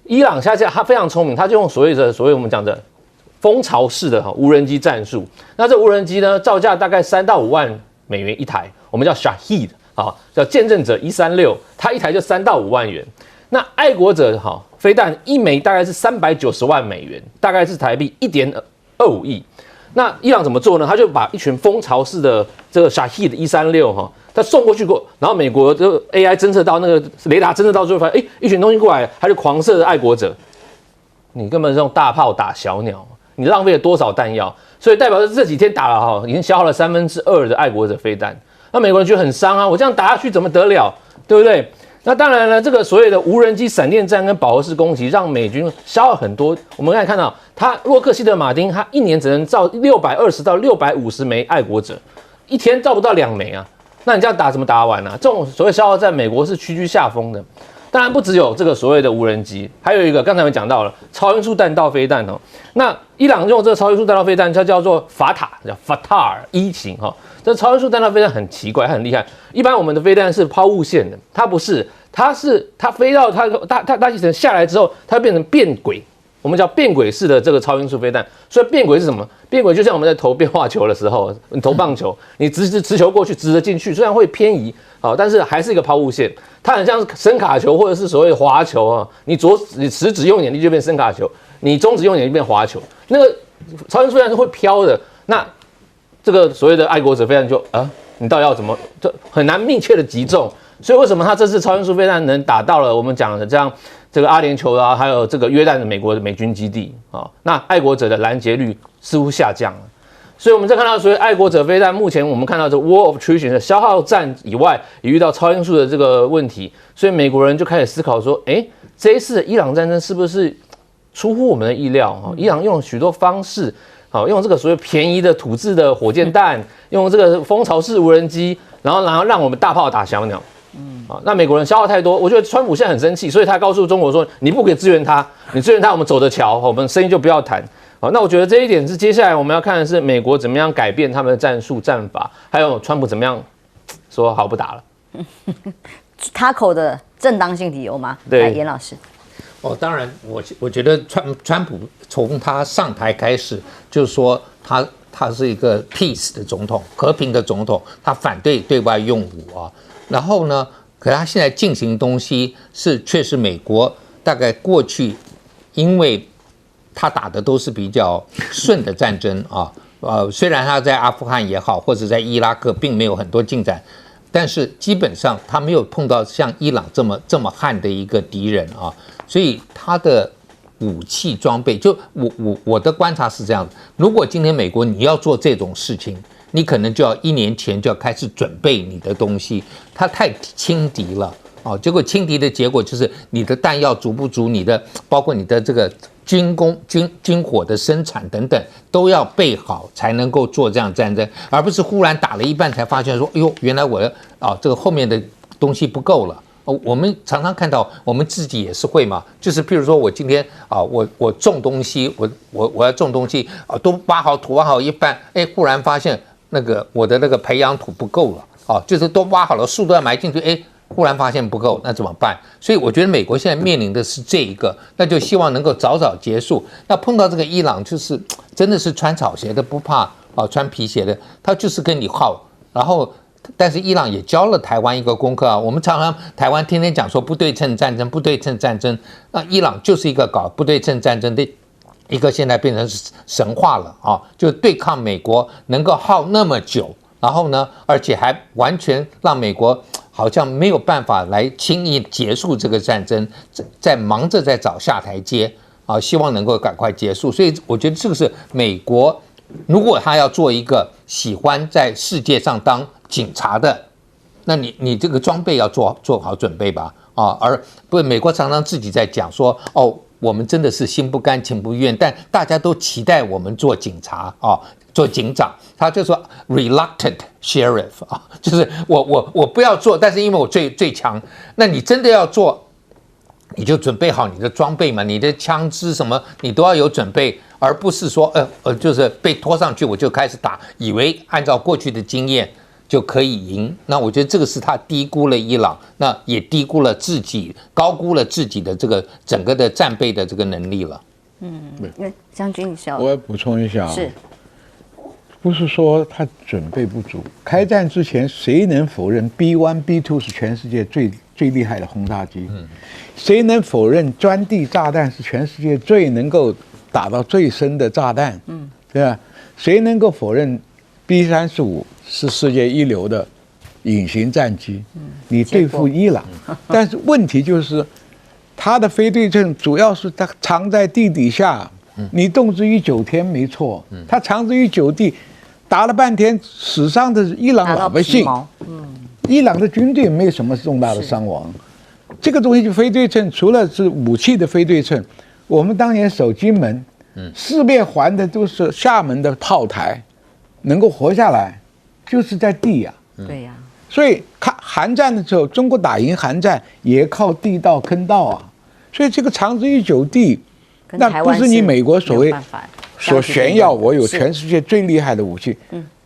伊朗现在他非常聪明，他就用所谓我们讲的蜂巢式的无人机战术。那这无人机呢，造价大概3到5万美元一台，我们叫 Shahid 叫见证者136，它一台就3到5万元。那爱国者飞弹一枚大概是390万美元，大概是台币1.25亿。那伊朗怎么做呢？他就把一群蜂巢式的这个 Shahid 136他送过去过，然后美国的 AI 侦测到那个雷达侦测到之后，发现一群东西过来，他就狂射的爱国者。你根本是用大炮打小鸟，你浪费了多少弹药？所以代表这几天打了已经消耗了2/3的爱国者飞弹。那美国人觉得很伤啊，我这样打下去怎么得了，对不对？那当然了，这个所谓的无人机闪电战跟饱和式攻击，让美军消耗很多。我们刚才看到，洛克希德马丁，他一年只能造620到650枚爱国者，一天造不到2枚啊。那你这样打怎么打完啊？这种所谓消耗战，美国是屈居下风的。当然不只有这个所谓的无人机，还有一个刚才我们讲到了超音速弹道飞弹那伊朗用这个超音速弹道飞弹，它叫做法塔，叫 Fatar 1型这超音速弹道飞弹很奇怪，它很厉害。一般我们的飞弹是抛物线的，它不是，它飞到大气层下来之后，它变成变轨。我们叫变轨式的这个超音速飞弹。所以变轨是什么？变轨就像我们在投变化球的时候，你投棒球，你直球过去，直着进去，虽然会偏移但是还是一个抛物线。它很像是伸卡球或者是所谓的滑球你食指用眼力就变伸卡球，你中指用眼力变滑球。那个超音速飞弹是会飘的。那这个所谓的爱国者飞弹就你到底要怎么，就很难密切的击中。所以为什么他这次超音速飞弹能打到了我们讲的这个阿联酋还有这个约旦的美国的美军基地那爱国者的拦截率似乎下降了。所以我们在看到所谓爱国者飞弹，目前我们看到这 War of Attrition 的消耗战以外，也遇到超音速的这个问题，所以美国人就开始思考说，这一次的伊朗战争是不是出乎我们的意料伊朗用了许多方式用这个所谓便宜的土制的火箭弹，用这个蜂巢式无人机，然后让我们大炮打小鸟。那美国人消耗太多，我觉得川普现在很生气，所以他告诉中国说，你不可以支援他，你支援他我们走着瞧，我们生意就不要谈。那我觉得这一点是接下来我们要看的是美国怎么样改变他们的战术战法，还有川普怎么样说好不打了。他口的正当性理由吗？对，严老师。当然，我觉得川普从他上台开始，就是说他是一个 peace 的总统，和平的总统，他反对对外用武然后呢，可他现在进行的东西却是美国大概过去因为他打的都是比较顺的战争啊。虽然他在阿富汗也好，或者在伊拉克并没有很多进展，但是基本上他没有碰到像伊朗这么悍的一个敌人啊，所以他的武器装备，就我的观察是这样的：如果今天美国你要做这种事情，你可能就要1年前就要开始准备你的东西，它太轻敌了。结果轻敌的结果就是你的弹药足不足，你的包括你的这个军火的生产等等都要备好，才能够做这样战争，而不是忽然打了一半才发现说，哎呦，原来我这个后面的东西不够了。我们常常看到，我们自己也是会嘛，就是譬如说我今天我种东西，我要种东西都挖好土挖好一半，忽然发现那个我的那个培养土不够了就是都挖好了，树都要埋进去，忽然发现不够，那怎么办？所以我觉得美国现在面临的是这一个，那就希望能够早早结束。那碰到这个伊朗，就是真的是穿草鞋的不怕穿皮鞋的，他就是跟你耗。然后，但是伊朗也教了台湾一个功课我们常常台湾天天讲说不对称战争，不对称战争，那伊朗就是一个搞不对称战争的一个，现在变成神话了就对抗美国能够耗那么久，然后呢，而且还完全让美国好像没有办法来轻易结束这个战争，在忙着在找下台阶希望能够赶快结束。所以我觉得这个是美国，如果他要做一个喜欢在世界上当警察的，那你这个装备要做好准备吧而不，美国常常自己在讲说我们真的是心不甘情不愿，但大家都期待我们做警察做警长，他就说 reluctant sheriff 就是我不要做，但是因为我最强，那你真的要做，你就准备好你的装备嘛，你的枪支什么你都要有准备，而不是说就是被拖上去我就开始打，以为按照过去的经验就可以赢。那我觉得这个是他低估了伊朗，那也低估了自己，高估了自己的这个整个的战备的这个能力了。将军你是要我要补充一下是。不是说他准备不足。开战之前，谁能否认 B1、B2 是全世界最厉害的轰炸机？谁能否认钻地炸弹是全世界最能够打到最深的炸弹？对吧？谁能够否认 B35是世界一流的隐形战机？你对付伊朗，但是问题就是它的非对称主要是它藏在地底下。你动之于9天没错，它藏之于9地。打了半天，死伤的是伊朗老百姓。伊朗的军队没有什么重大的伤亡。这个东西就非对称，除了是武器的非对称，我们当年守金门，四面环的都是厦门的炮台，能够活下来，就是在地呀。对呀。所以韩战的时候，中国打赢韩战也靠地道坑道啊。所以这个藏之于9地，那不是你美国所谓。所炫耀我有全世界最厉害的武器，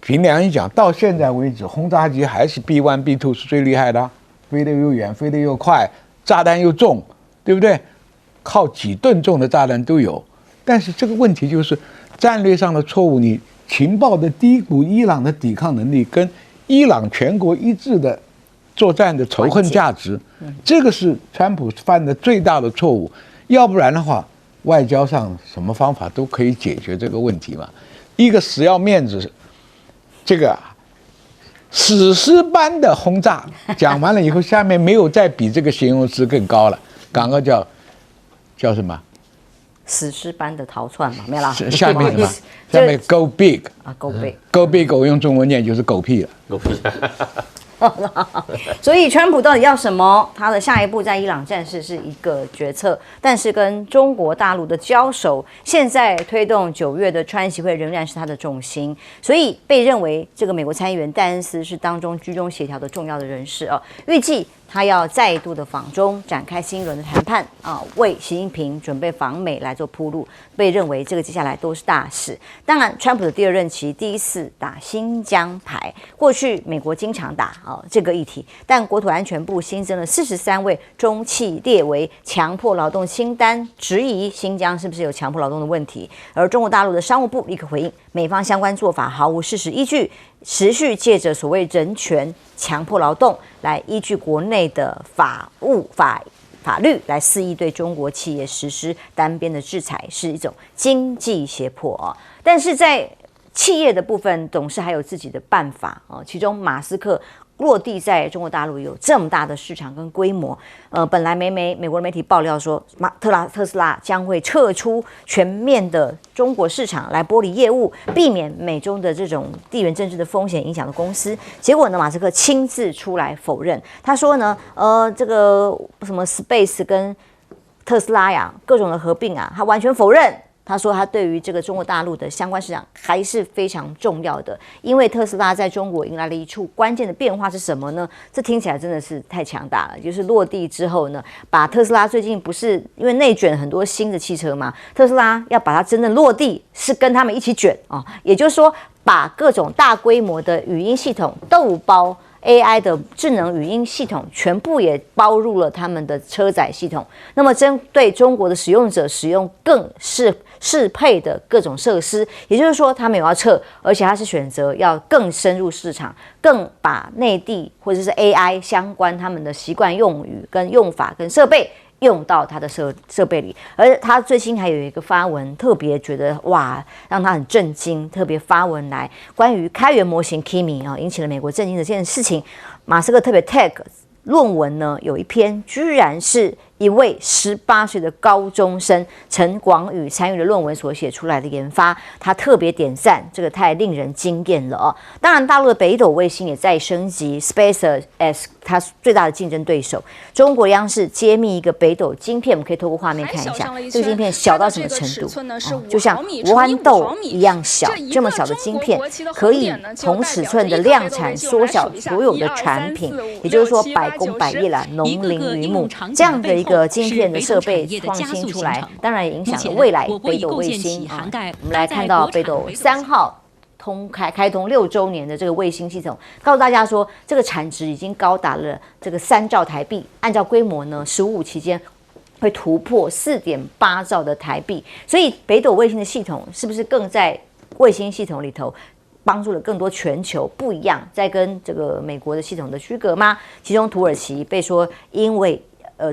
凭良心讲，到现在为止，轰炸机还是 B1、B2 是最厉害的，飞得又远，飞得又快，炸弹又重，对不对？靠几吨重的炸弹都有。但是这个问题就是战略上的错误，你情报的低估伊朗的抵抗能力，跟伊朗全国一致的作战的仇恨价值，这个是川普犯的最大的错误。要不然的话，外交上什么方法都可以解决这个问题嘛？一个死要面子，这个史诗般的轰炸讲完了以后，下面没有再比这个形容词更高了。刚刚叫什么？史诗般的逃窜嘛，没有啦。下面什么？下面 go big ，go big，go big， 我用中文念就是狗屁了。狗屁。所以川普到底要什么？他的下一步在伊朗战事是一个决策，但是跟中国大陆的交手，现在推动9月的川习会仍然是他的重心，所以被认为这个美国参议员戴恩斯是当中居中协调的重要的人士预计他要再度的访中，展开新一轮的谈判为习近平准备访美来做铺路，被认为这个接下来都是大事。当然，川普的第2任期第一次打新疆牌，过去美国经常打这个议题，但国土安全部新增了43位中企列为强迫劳动清单，质疑新疆是不是有强迫劳动的问题。而中国大陆的商务部立刻回应，美方相关做法毫无事实依据，持续借着所谓人权强迫劳动来依据国内的法法律来肆意对中国企业实施单边的制裁，是一种经济胁迫啊。但是在企业的部分，董事还有自己的办法啊。其中，马斯克落地在中国大陆有这么大的市场跟规模，本来美国的媒体爆料说，特斯拉将会撤出全面的中国市场来剥离业务，避免美中的这种地缘政治的风险影响的公司。结果呢，马斯克亲自出来否认，他说呢，这个什么 Space 跟特斯拉呀，各种的合并啊，他完全否认。他说，他对于这个中国大陆的相关市场还是非常重要的，因为特斯拉在中国迎来了一处关键的变化是什么呢？这听起来真的是太强大了。就是落地之后呢，把特斯拉最近不是因为内卷很多新的汽车嘛，特斯拉要把它真正落地，是跟他们一起卷啊，也就是说，把各种大规模的语音系统豆包。AI 的智能语音系统全部也包入了他们的车载系统，那么针对中国的使用者使用更适配的各种设施，也就是说他们有要撤，而且他是选择要更深入市场，更把内地或者是 AI 相关他们的习惯用语跟用法跟设备用到他的设备里。而他最新还有一个发文，特别觉得哇，让他很震惊，特别发文来关于开源模型 Kimi 啊，引起了美国震惊的这件事情。马斯克特别 tag 论文呢，有一篇居然是一位18岁的高中生陈广宇参与的论文所写出来的研发，他特别点赞，这个太令人惊艳了哦。当然，大陆的北斗卫星也在升级 ，SpaceX 它最大的竞争对手，中国央视揭秘一个北斗晶片，我们可以透过画面看一下，这个晶片小到什么程度？就像豌豆一样小，这么小的晶片可以同尺寸的量产缩小所有的产品，也就是说百工百业啦，农林渔牧这样的一个晶片的设备创新出来，当然也影响了未来北斗卫星啊。我们来看到北斗3号开通6周年的这个卫星系统，告诉大家说，这个产值已经高达了这个3兆台币，按照规模呢，15期间会突破4.8兆的台币。所以北斗卫星的系统是不是更在卫星系统里头帮助了更多全球不一样，在跟这个美国的系统的区隔吗？其中土耳其被说因为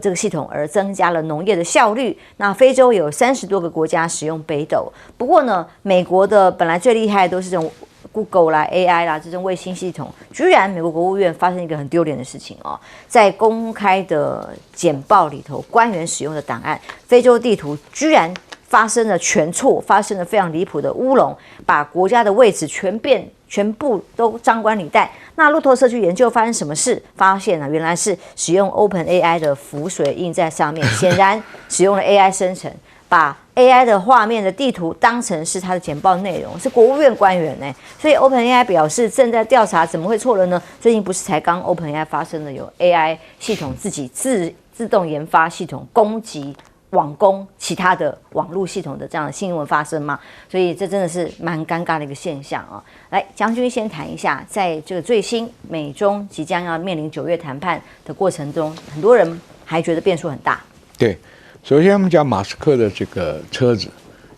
这个系统而增加了农业的效率。那非洲有30多个国家使用北斗。不过呢，美国的本来最厉害的都是这种 Google 啦、AI 啦这种卫星系统，居然美国国务院发生一个很丢脸的事情哦，在公开的简报里头，官员使用的档案，非洲地图居然发生了全错，发生了非常离谱的乌龙，把国家的位置全部都张冠李戴。那路透社去研究发生什么事，发现原来是使用 OpenAI 的浮水印在上面，显然使用了 AI 生成，把 AI 的画面的地图当成是它的简报内容，是国务院官员呢。所以 OpenAI 表示正在调查，怎么会错了呢？最近不是才刚 OpenAI 发生了有 AI 系统自己自动研发系统攻击网攻其他的网络系统的这样的新闻发生吗？所以这真的是蛮尴尬的一个现象啊。来，将军先谈一下，在这个最新美中即将要面临9月谈判的过程中，很多人还觉得变数很大。对，首先我们讲马斯克的这个车子，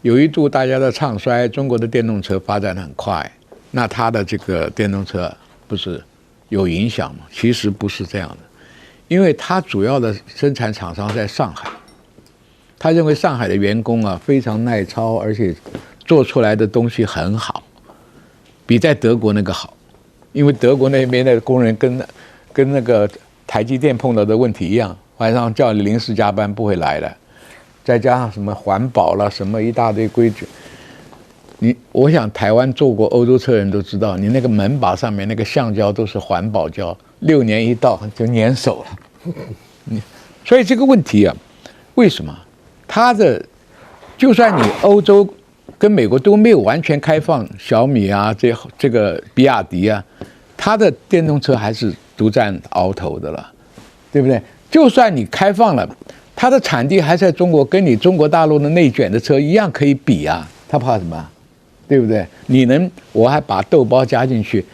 有一度大家在唱衰中国的电动车发展得很快，那他的这个电动车不是有影响吗？其实不是这样的，因为他主要的生产厂商在上海。他认为上海的员工非常耐操，而且做出来的东西很好，比在德国那个好。因为德国那边的工人跟那个台积电碰到的问题一样，晚上叫你临时加班不会来了，再加上什么环保了什么一大堆规矩。我想台湾坐过欧洲车人都知道，你那个门把上面那个橡胶都是环保胶，6年一到就粘手了。所以这个问题为什么？就算你欧洲跟美国都没有完全开放，小米这个比亚迪它的电动车还是独占鳌头的了，对不对？就算你开放了，它的产地还在中国，跟你中国大陆的内卷的车一样可以比它怕什么？对不对？我还把豆包加进去，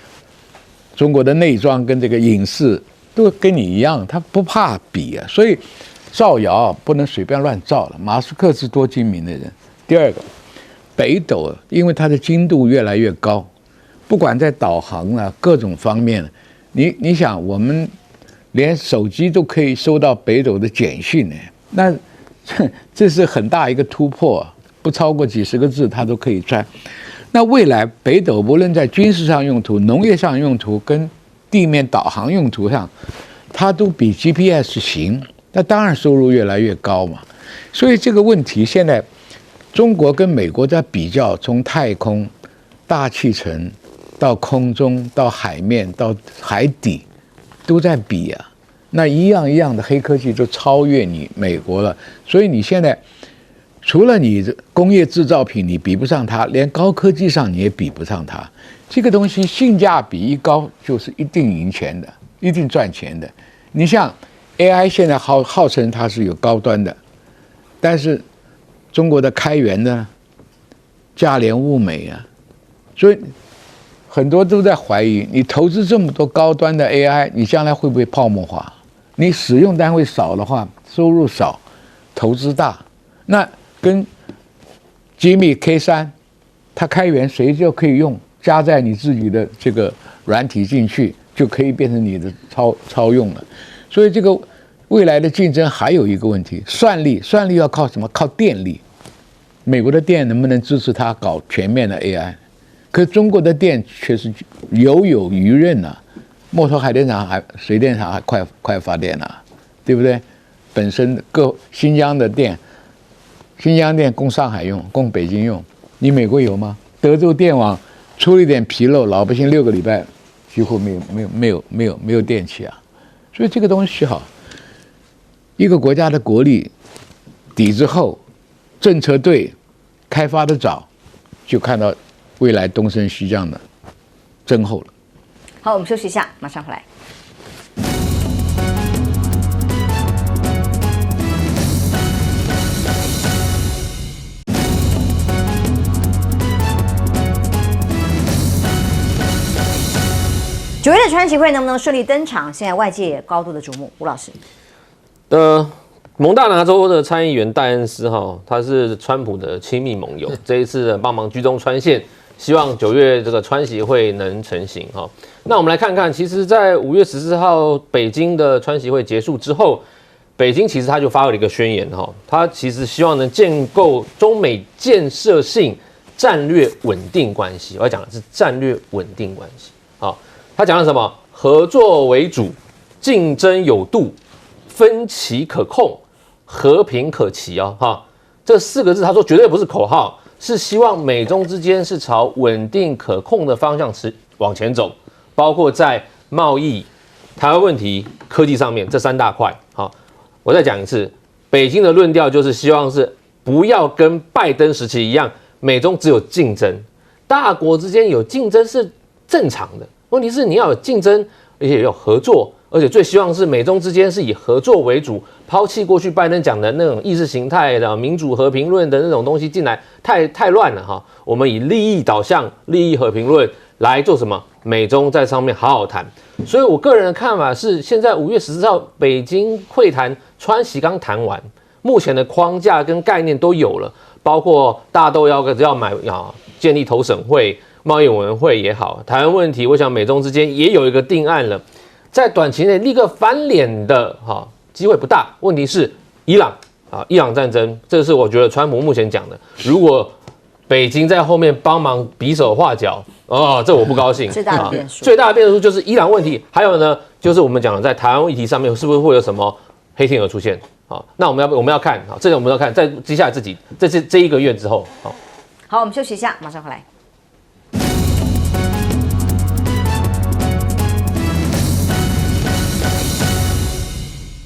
中国的内装跟这个影视都跟你一样，它不怕比所以造谣不能随便乱造了。马斯克是多精明的人。第二个，北斗因为它的精度越来越高，不管在导航各种方面，你想我们连手机都可以收到北斗的简讯呢。那这是很大一个突破，不超过几十个字它都可以传。那未来北斗无论在军事上用途、农业上用途跟地面导航用途上，它都比 GPS 行。那当然收入越来越高嘛。所以这个问题现在中国跟美国在比较，从太空、大气层到空中到海面到海底都在比啊。那一样一样的黑科技都超越你美国了。所以你现在除了你工业制造品你比不上它，连高科技上你也比不上它。这个东西性价比一高，就是一定赢钱的，一定赚钱的。你像 AI 现在号称它是有高端的，但是中国的开源呢，价廉物美啊，所以很多都在怀疑，你投资这么多高端的 AI， 你将来会不会泡沫化？你使用单位少的话，收入少，投资大，那跟机密 K3， 它开源谁就可以用，加在你自己的这个软体进去，就可以变成你的超用了。所以这个未来的竞争还有一个问题，算力要靠什么？靠电力。美国的电能不能支持它搞全面的 AI？ 可是中国的电却是犹有余震啊，木头海电厂水电厂还快发电了，对不对？本身新疆电供上海用，供北京用，你美国有吗？德州电网出了一点纰漏，老百姓6个礼拜几乎没有电器啊。所以这个东西好，一个国家的国力底子厚，政策对，开发的早，就看到未来东升西降的增厚了。好，我们休息一下，马上回来。9月的川习会能不能顺利登场？现在外界也高度的瞩目。吴老师，蒙大拿州的参议员戴恩斯他是川普的亲密盟友，这一次帮忙居中穿线，希望9月这个川习会能成型那我们来看看，其实，在5月14号北京的川习会结束之后，北京其实他就发了一个宣言他其实希望能建构中美建设性战略稳定关系。我要讲的是战略稳定关系他讲了什么？合作为主，竞争有度，分歧可控，和平可期这4个字他说绝对不是口号，是希望美中之间是朝稳定可控的方向往前走，包括在贸易、台湾问题、科技上面这3大块我再讲一次，北京的论调就是希望是不要跟拜登时期一样，美中只有竞争，大国之间有竞争是正常的，问题是你要有竞争，而且有合作，而且最希望是美中之间是以合作为主，抛弃过去拜登讲的那种意识形态的民主和平论的那种东西进来，太乱了我们以利益导向、利益和平论来做什么？美中在上面好好谈。所以我个人的看法是，现在5月14号北京会谈，川习刚谈完，目前的框架跟概念都有了，包括大家都要建立投审会。贸易委员会也好，台湾问题，我想美中之间也有一个定案了，在短期内立刻翻脸的机会不大。问题是伊朗战争，这是我觉得川普目前讲的，如果北京在后面帮忙比手画脚，这我不高兴。最大的变数，最大的变数就是伊朗问题，还有呢，就是我们讲的在台湾议题上面是不是会有什么黑天鹅出现那我们要看这个我们要看，在接下来这1个月之后好，我们休息一下，马上回来。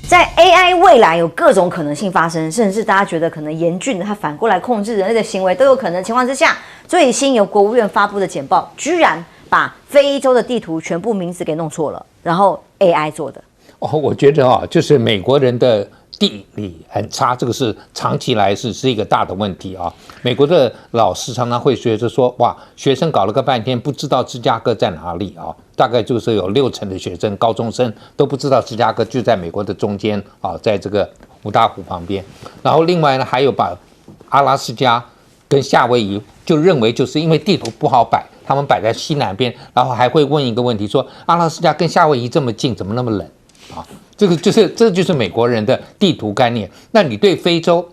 在 AI 未来有各种可能性发生，甚至大家觉得可能严峻的，它反过来控制人类的行为都有可能的情况之下，最新由国务院发布的简报，居然把非洲的地图全部名字给弄错了，然后 AI 做的。我觉得就是美国人的地理很差，这个是长期来是一个大的问题美国的老师常常会学着说，哇，学生搞了个半天不知道芝加哥在哪里大概就是有60%的学生，高中生都不知道芝加哥就在美国的中间在这个五大湖旁边。然后另外呢，还有把阿拉斯加跟夏威夷就认为就是因为地图不好摆，他们摆在西南边，然后还会问一个问题说，阿拉斯加跟夏威夷这么近，怎么那么冷？啊。这就是美国人的地图概念。那你对非洲？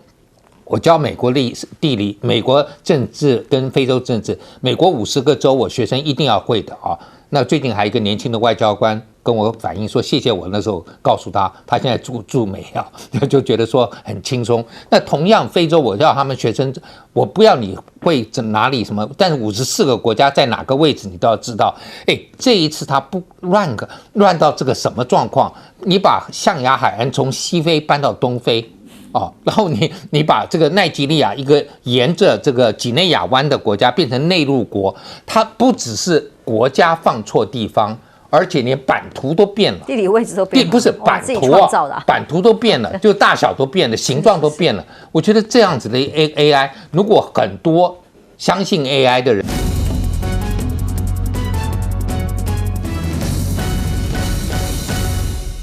我教美国地理、美国政治跟非洲政治，美国50个州，我学生一定要会的啊。那最近还有一个年轻的外交官跟我反映说，谢谢我那时候告诉他，他现在驻美啊，就觉得说很轻松。那同样非洲，我叫他们学生，我不要你会哪里什么，但是54个国家在哪个位置你都要知道。哎，这一次他不乱到这个什么状况？你把象牙海岸从西非搬到东非。哦，然后你把这个奈及利亚一个沿着这个几内亚湾的国家变成内陆国，它不只是国家放错地方，而且连版图都变了，地理位置都变了，不是版图啊，版图都变了，就大小都变了，形状都变了。我觉得这样子的 AI， 如果很多相信 AI 的人。